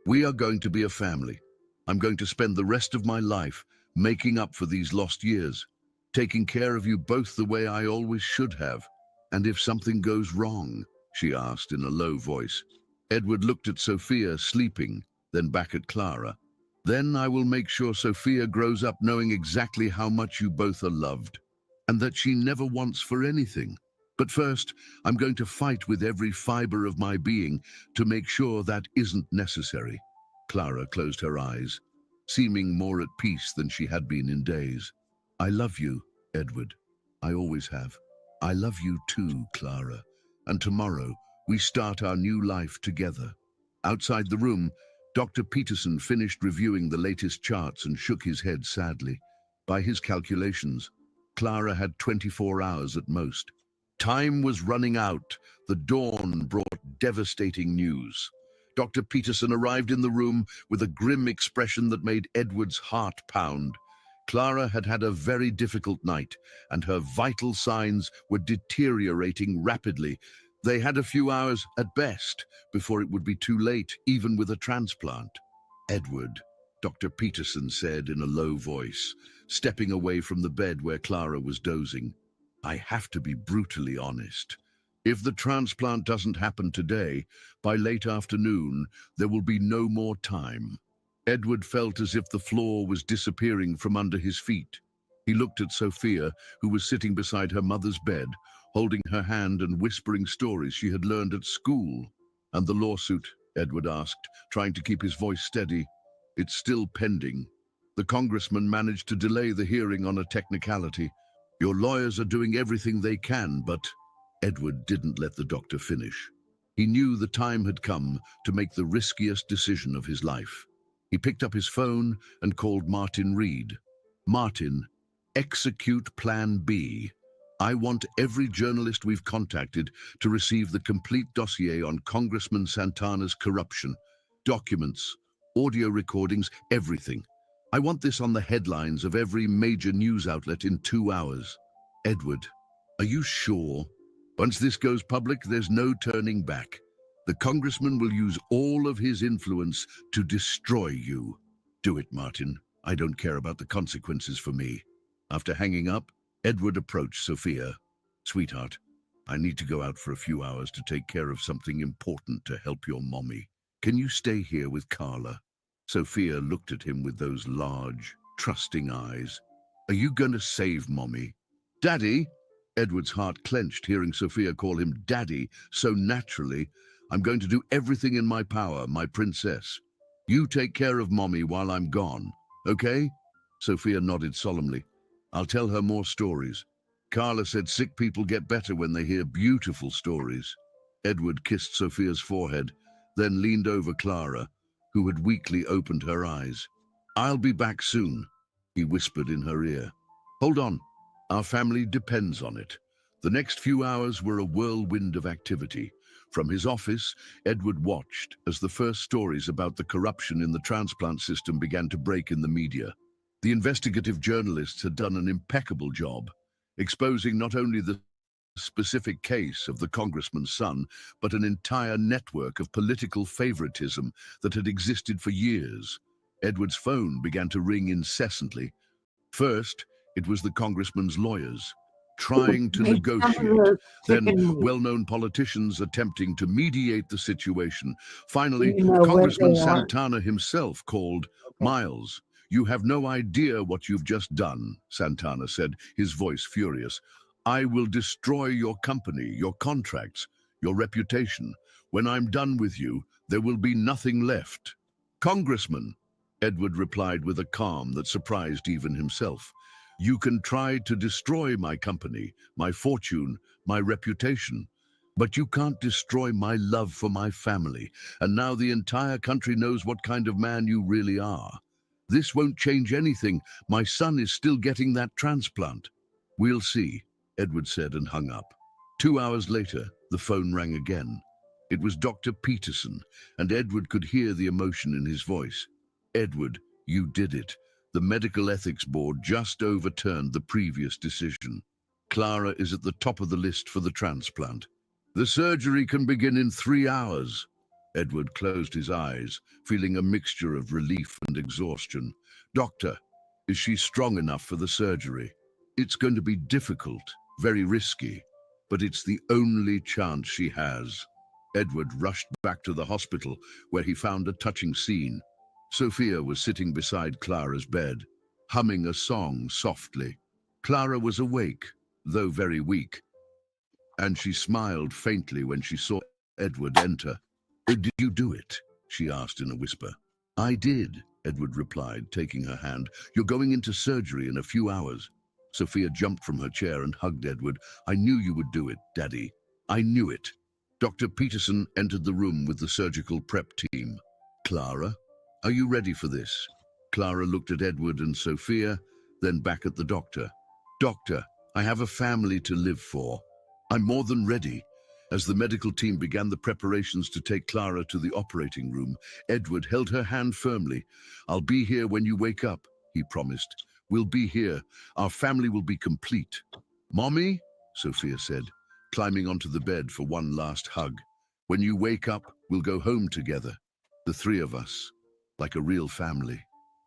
We are going to be a family. I'm going to spend the rest of my life making up for these lost years, taking care of you both the way I always should have." "And if something goes wrong?" she asked in a low voice. Edward looked at Sophia sleeping, then back at Clara. "Then I will make sure Sophia grows up knowing exactly how much you both are loved, and that she never wants for anything. But first, I'm going to fight with every fiber of my being to make sure that isn't necessary." Clara closed her eyes, seeming more at peace than she had been in days. "I love you, Edward. I always have. I love you too, Clara. And tomorrow, we start our new life together." Outside the room, Dr. Peterson finished reviewing the latest charts and shook his head sadly. By his calculations, Clara had 24 hours at most. Time was running out. The dawn brought devastating news. Dr. Peterson arrived in the room with a grim expression that made Edward's heart pound. Clara had had a very difficult night, and her vital signs were deteriorating rapidly. They had a few hours at best before it would be too late, even with a transplant. "Edward," Dr. Peterson said in a low voice, stepping away from the bed where Clara was dozing, "I have to be brutally honest. If the transplant doesn't happen today, by late afternoon, there will be no more time." Edward felt as if the floor was disappearing from under his feet. He looked at Sophia, who was sitting beside her mother's bed, holding her hand and whispering stories she had learned at school. "And the lawsuit?" Edward asked, trying to keep his voice steady. "It's still pending. The congressman managed to delay the hearing on a technicality. Your lawyers are doing everything they can, but—" Edward didn't let the doctor finish. He knew the time had come to make the riskiest decision of his life. He picked up his phone and called Martin Reed. "Martin, execute Plan B. I want every journalist we've contacted to receive the complete dossier on Congressman Santana's corruption. Documents, audio recordings, everything. I want this on the headlines of every major news outlet in 2 hours. Edward, are you sure? Once this goes public, there's no turning back. The congressman will use all of his influence to destroy you. Do it, Martin. I don't care about the consequences for me." After hanging up, Edward approached Sophia. "Sweetheart, I need to go out for a few hours to take care of something important to help your mommy. Can you stay here with Carla?" Sophia looked at him with those large, trusting eyes. "Are you going to save mommy?" "Daddy?" Edward's heart clenched hearing Sophia call him Daddy so naturally. "I'm going to do everything in my power, my princess. You take care of mommy while I'm gone, okay?" Sophia nodded solemnly. "I'll tell her more stories. Carla said sick people get better when they hear beautiful stories." Edward kissed Sophia's forehead, then leaned over Clara, who had weakly opened her eyes. "I'll be back soon," he whispered in her ear. "Hold on. Our family depends on it." The next few hours were a whirlwind of activity. From his office, Edward watched as the first stories about the corruption in the transplant system began to break in the media. The investigative journalists had done an impeccable job, exposing not only the specific case of the congressman's son, but an entire network of political favoritism that had existed for years. Edward's phone began to ring incessantly. First, it was the congressman's lawyers. trying to Make some of negotiate. the Then chicken wings. well-known politicians attempting to mediate the situation. Finally, You know what Congressman they are. Santana himself called. Okay. Miles, you have no idea what you've just done, Santana said, his voice furious. I will destroy your company, your contracts, your reputation. When I'm done with you, there will be nothing left. Congressman, Edward replied with a calm that surprised even himself. You can try to destroy my company, my fortune, my reputation, but you can't destroy my love for my family, and now the entire country knows what kind of man you really are. This won't change anything. My son is still getting that transplant. We'll see, Edward said and hung up. 2 hours later, the phone rang again. It was Dr. Peterson, and Edward could hear the emotion in his voice. Edward, you did it. The Medical Ethics Board just overturned the previous decision. Clara is at the top of the list for the transplant. The surgery can begin in 3 hours. Edward closed his eyes, feeling a mixture of relief and exhaustion. Doctor, is she strong enough for the surgery? It's going to be difficult, very risky, but it's the only chance she has. Edward rushed back to the hospital, where he found a touching scene. Sophia was sitting beside Clara's bed, humming a song softly. Clara was awake, though very weak, and she smiled faintly when she saw Edward enter. Did you do it? She asked in a whisper. I did, Edward replied, taking her hand. You're going into surgery in a few hours. Sophia jumped from her chair and hugged Edward. I knew you would do it, Daddy. I knew it. Dr. Peterson entered the room with the surgical prep team. Clara, are you ready for this? Clara looked at Edward and Sophia, then back at the doctor. Doctor, I have a family to live for. I'm more than ready. As the medical team began the preparations to take Clara to the operating room, Edward held her hand firmly. I'll be here when you wake up, he promised. We'll be here. Our family will be complete. Mommy, Sophia said, climbing onto the bed for one last hug. When you wake up, we'll go home together, the three of us, like a real family.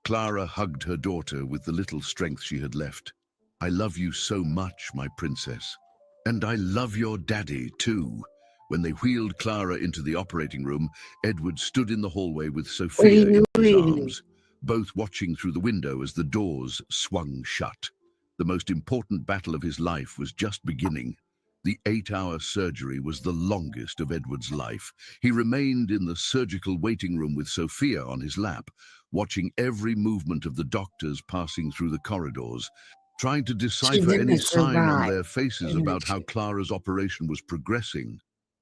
Clara hugged her daughter with the little strength she had left. I love you so much, my princess. And I love your daddy, too. When they wheeled Clara into the operating room, Edward stood in the hallway with Sophia in his arms, both watching through the window as the doors swung shut. The most important battle of his life was just beginning. The 8-hour surgery was the longest of Edward's life. He remained in the surgical waiting room with Sophia on his lap, watching every movement of the doctors passing through the corridors, trying to decipher any sign on their faces about how Clara's operation was progressing.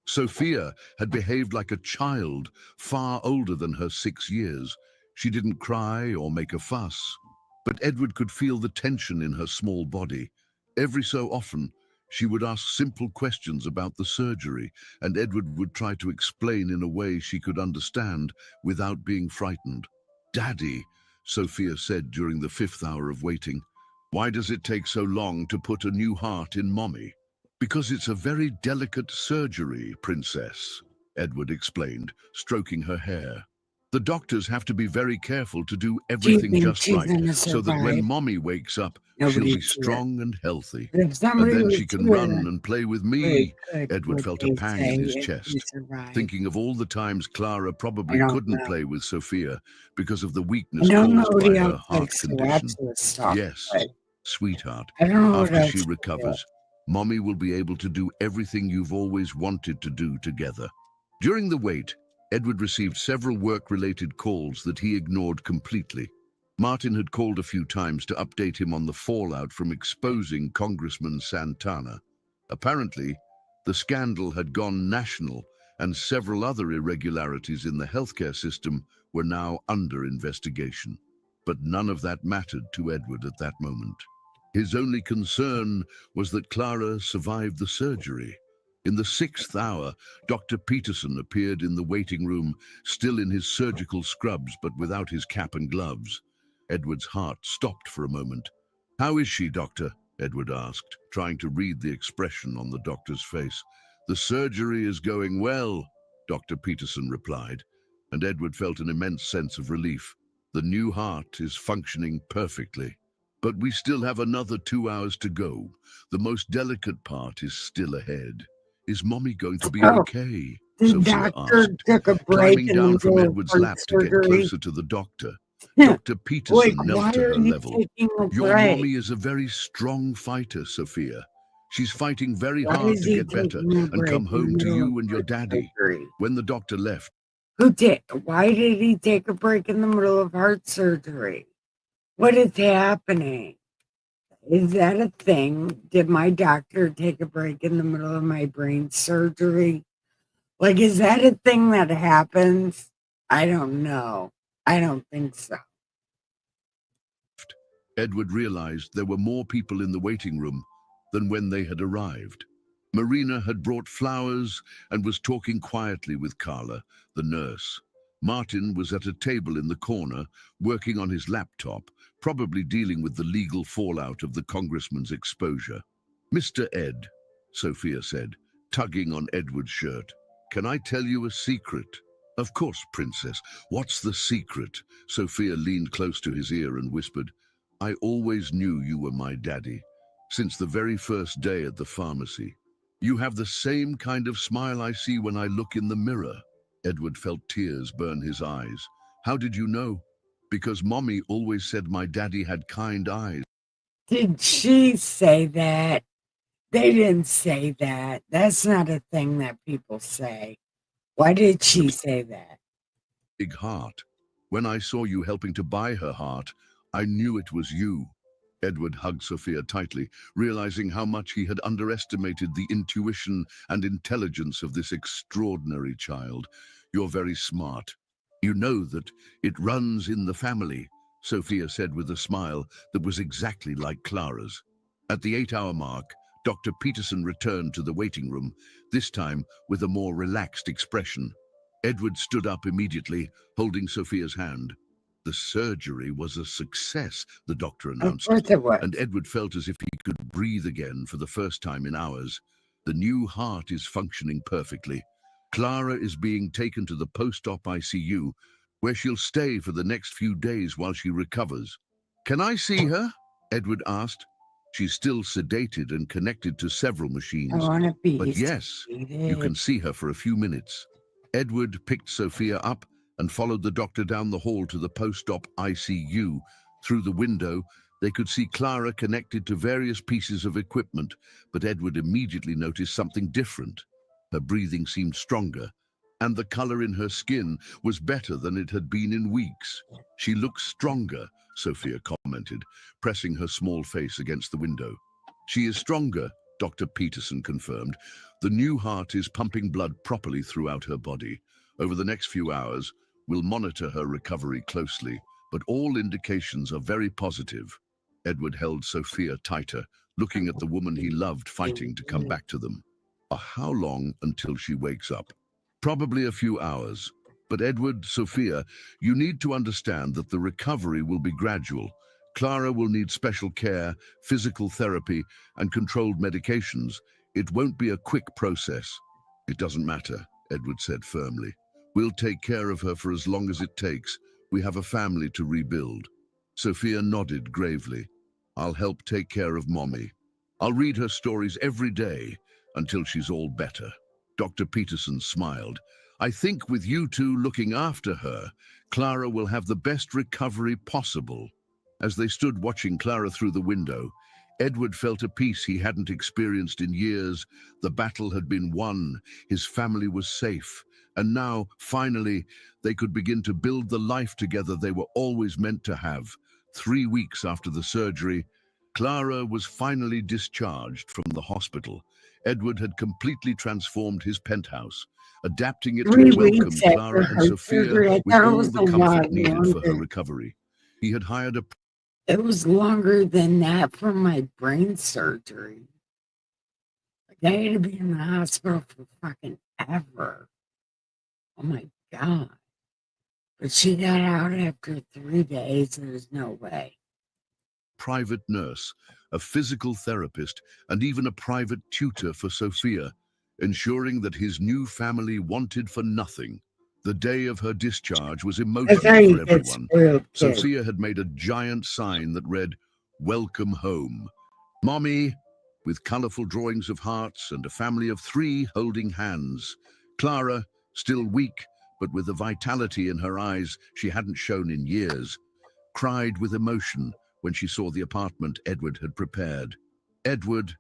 Sophia had behaved like a child, far older than her 6 years. She didn't cry or make a fuss, but Edward could feel the tension in her small body. Every so often, she would ask simple questions about the surgery, and Edward would try to explain in a way she could understand without being frightened. Daddy, Sophia said during the 5th hour of waiting, why does it take so long to put a new heart in Mommy? Because it's a very delicate surgery, Princess, Edward explained, stroking her hair. The doctors have to be very careful to do everything just right, so that when Mommy wakes up, she'll be strong and healthy. And then she can run and play with me. Edward felt a pang in his chest, thinking of all the times Clara probably couldn't play with Sophia because of the weakness caused by her heart condition. Yes, sweetheart, after she recovers, Mommy will be able to do everything you've always wanted to do together. During the wait, Edward received several work-related calls that he ignored completely. Martin had called a few times to update him on the fallout from exposing Congressman Santana. Apparently, the scandal had gone national, and several other irregularities in the healthcare system were now under investigation. But none of that mattered to Edward at that moment. His only concern was that Clara survived the surgery. In the 6th hour, Dr. Peterson appeared in the waiting room, still in his surgical scrubs but without his cap and gloves. Edward's heart stopped for a moment. How is she, Doctor? Edward asked, trying to read the expression on the doctor's face. The surgery is going well, Dr. Peterson replied, and Edward felt an immense sense of relief. The new heart is functioning perfectly. But we still have another 2 hours to go. The most delicate part is still ahead. Is Mommy going to be Oh, okay? the Sophia doctor asked, took a break climbing in the down from middle of Edward's heart lap to get surgery. closer to the doctor. Like, Dr. Peterson why knelt to are her you level. taking a Your break? mommy is a very strong fighter, Sophia. She's fighting very Why hard is to he get better taking a and break come in the home to middle of you and your heart daddy. surgery? When the doctor left, Why did he take a break in the middle of heart surgery? What is happening? Is that a thing? Did my doctor take a break in the middle of my brain surgery? Like, is that a thing that happens? I don't know. I don't think so. Edward realized there were more people in the waiting room than when they had arrived. Marina had brought flowers and was talking quietly with Carla, the nurse. Martin was at a table in the corner, working on his laptop, probably dealing with the legal fallout of the congressman's exposure. Mr. Ed, Sophia said, tugging on Edward's shirt, can I tell you a secret? Of course, Princess. What's the secret? Sophia leaned close to his ear and whispered, I always knew you were my daddy, since the very first day at the pharmacy. You have the same kind of smile I see when I look in the mirror. Edward felt tears burn his eyes. How did you know? Because Mommy always said my daddy had kind eyes. Did she say that? They didn't say that. That's not a thing that people say. Why did she say that? Big heart. When I saw you helping to buy her heart, I knew it was you. Edward hugged Sophia tightly, realizing how much he had underestimated the intuition and intelligence of this extraordinary child. You're very smart. You know that it runs in the family, Sophia said with a smile that was exactly like Clara's. At the 8-hour mark, Dr. Peterson returned to the waiting room, this time with a more relaxed expression. Edward stood up immediately, holding Sophia's hand. The surgery was a success, the doctor Of announced, course it was. and Edward felt as if he could breathe again for the first time in hours. The new heart is functioning perfectly. Clara is being taken to the post-op ICU, where she'll stay for the next few days while she recovers. Can I see her? Edward asked. She's still sedated and connected to several I machines, want to be but yes, you can sedated. see her for a few minutes. Edward picked Sophia up and followed the doctor down the hall to the post-op ICU. Through the window, they could see Clara connected to various pieces of equipment, but Edward immediately noticed something different. Her breathing seemed stronger, and the color in her skin was better than it had been in weeks. She looks stronger, Sophia commented, pressing her small face against the window. She is stronger, Dr. Peterson confirmed. The new heart is pumping blood properly throughout her body. Over the next few hours, we'll monitor her recovery closely, but all indications are very positive. Edward held Sophia tighter, looking at the woman he loved fighting to come back to them. How long until she wakes up? Probably a few hours. But Edward, Sophia, you need to understand that the recovery will be gradual. Clara will need special care, physical therapy, and controlled medications. It won't be a quick process. It doesn't matter, Edward said firmly. We'll take care of her for as long as it takes. We have a family to rebuild. Sophia nodded gravely. I'll help take care of Mommy. I'll read her stories every day until she's all better. Dr. Peterson smiled. I think with you two looking after her, Clara will have the best recovery possible. As they stood watching Clara through the window, Edward felt a peace he hadn't experienced in years. The battle had been won, his family was safe, and now, finally, they could begin to build the life together they were always meant to have. 3 weeks after the surgery, Clara was finally discharged from the hospital. Edward had completely transformed his penthouse, adapting it to 3 welcome weeks after Clara and heart Sophia surgery. I with thought it all was the a comfort lot needed for her longer. recovery. He had hired a It was longer than that for my brain surgery. Like, I had to be in the hospital for fucking ever. Oh my God. But she got out after 3 days. There's no way. private nurse, a physical therapist, and even a private tutor for Sophia, ensuring that his new family wanted for nothing. The day of her discharge was That's how emotional you for get everyone. spoiled kids. Sophia had made a giant sign that read, Welcome Home. Mommy, with colorful drawings of hearts and a family of 3 holding hands. Clara, still weak, but with the vitality in her eyes she hadn't shown in years, cried with emotion when she saw the apartment Edward had prepared. Edward,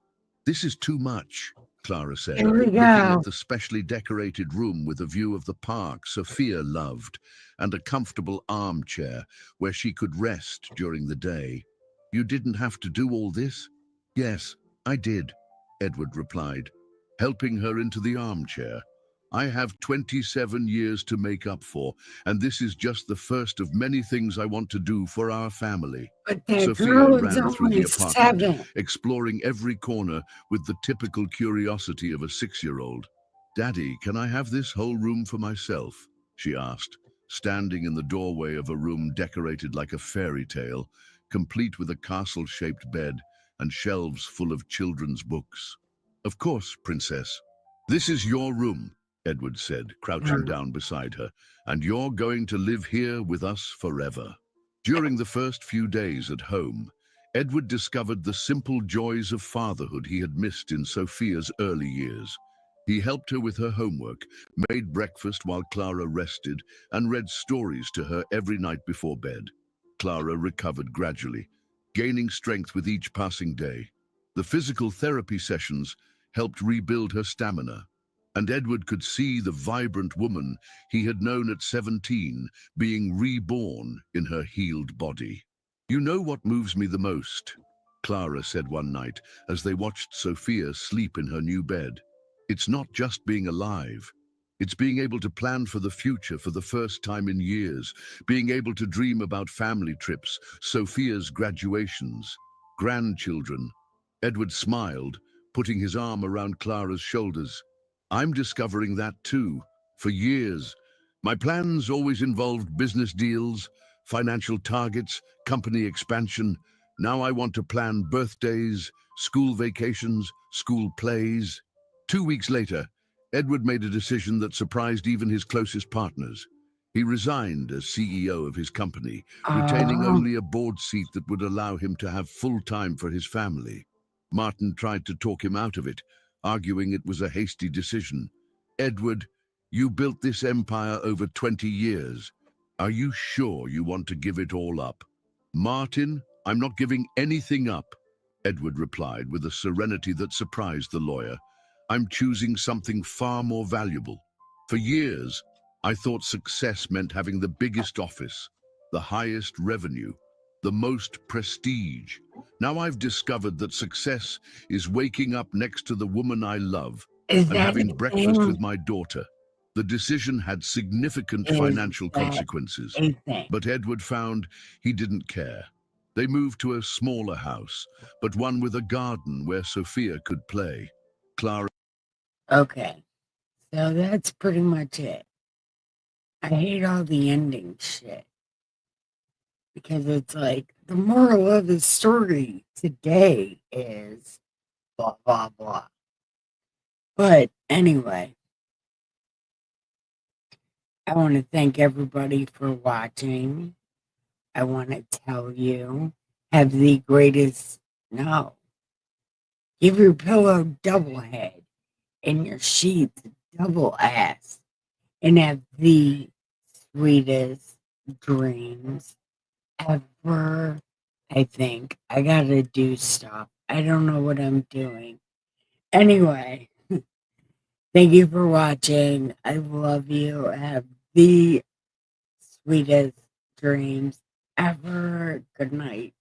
this is too much, Clara said, Here we looking go. at the specially decorated room with a view of the park Sophia loved and a comfortable armchair where she could rest during the day. You didn't have to do all this? Yes, I did, Edward replied, helping her into the armchair. I have 27 years to make up for, and this is just the first of many things I want to do for our family. But that Sophia girl is ran through the only apartment, 7. exploring every corner with the typical curiosity of a 6-year-old. Daddy, can I have this whole room for myself? She asked, standing in the doorway of a room decorated like a fairy tale, complete with a castle-shaped bed and shelves full of children's books. Of course, Princess. This is your room, Edward said, crouching down beside her, and you're going to live here with us forever. During the first few days at home, Edward discovered the simple joys of fatherhood he had missed in Sophia's early years. He helped her with her homework, made breakfast while Clara rested, and read stories to her every night before bed. Clara recovered gradually, gaining strength with each passing day. The physical therapy sessions helped rebuild her stamina, and Edward could see the vibrant woman he had known at 17 being reborn in her healed body. You know what moves me the most, Clara said one night as they watched Sophia sleep in her new bed. It's not just being alive. It's being able to plan for the future for the first time in years, being able to dream about family trips, Sophia's graduations, grandchildren. Edward smiled, putting his arm around Clara's shoulders. I'm discovering that too. For years, my plans always involved business deals, financial targets, company expansion. Now I want to plan birthdays, school vacations, school plays. 2 weeks later, Edward made a decision that surprised even his closest partners. He resigned as CEO of his company, retaining only a board seat that would allow him to have full time for his family. Martin tried to talk him out of it, arguing it was a hasty decision. Edward, you built this empire over 20 years. Are you sure you want to give it all up? Martin, I'm not giving anything up, Edward replied with a serenity that surprised the lawyer. I'm choosing something far more valuable. For years, I thought success meant having the biggest office, the highest revenue, the most prestige. Now I've discovered that success is waking up next to the woman I love and having breakfast with my daughter. The decision had significant financial consequences, but Edward found he didn't care. They moved to a smaller house, but one with a garden where Sophia could play. Clara. Okay, so that's pretty much it. I hate all the ending shit because it's like the moral of the story today is blah, blah, blah. But anyway, I want to thank everybody for watching. I want to tell you, have the greatest, no, give your pillow double head and your sheets double ass and have the sweetest dreams ever. I think I gotta do stuff. I don't know what I'm doing. Anyway, thank you for watching. I love you. Have the sweetest dreams ever. Good night.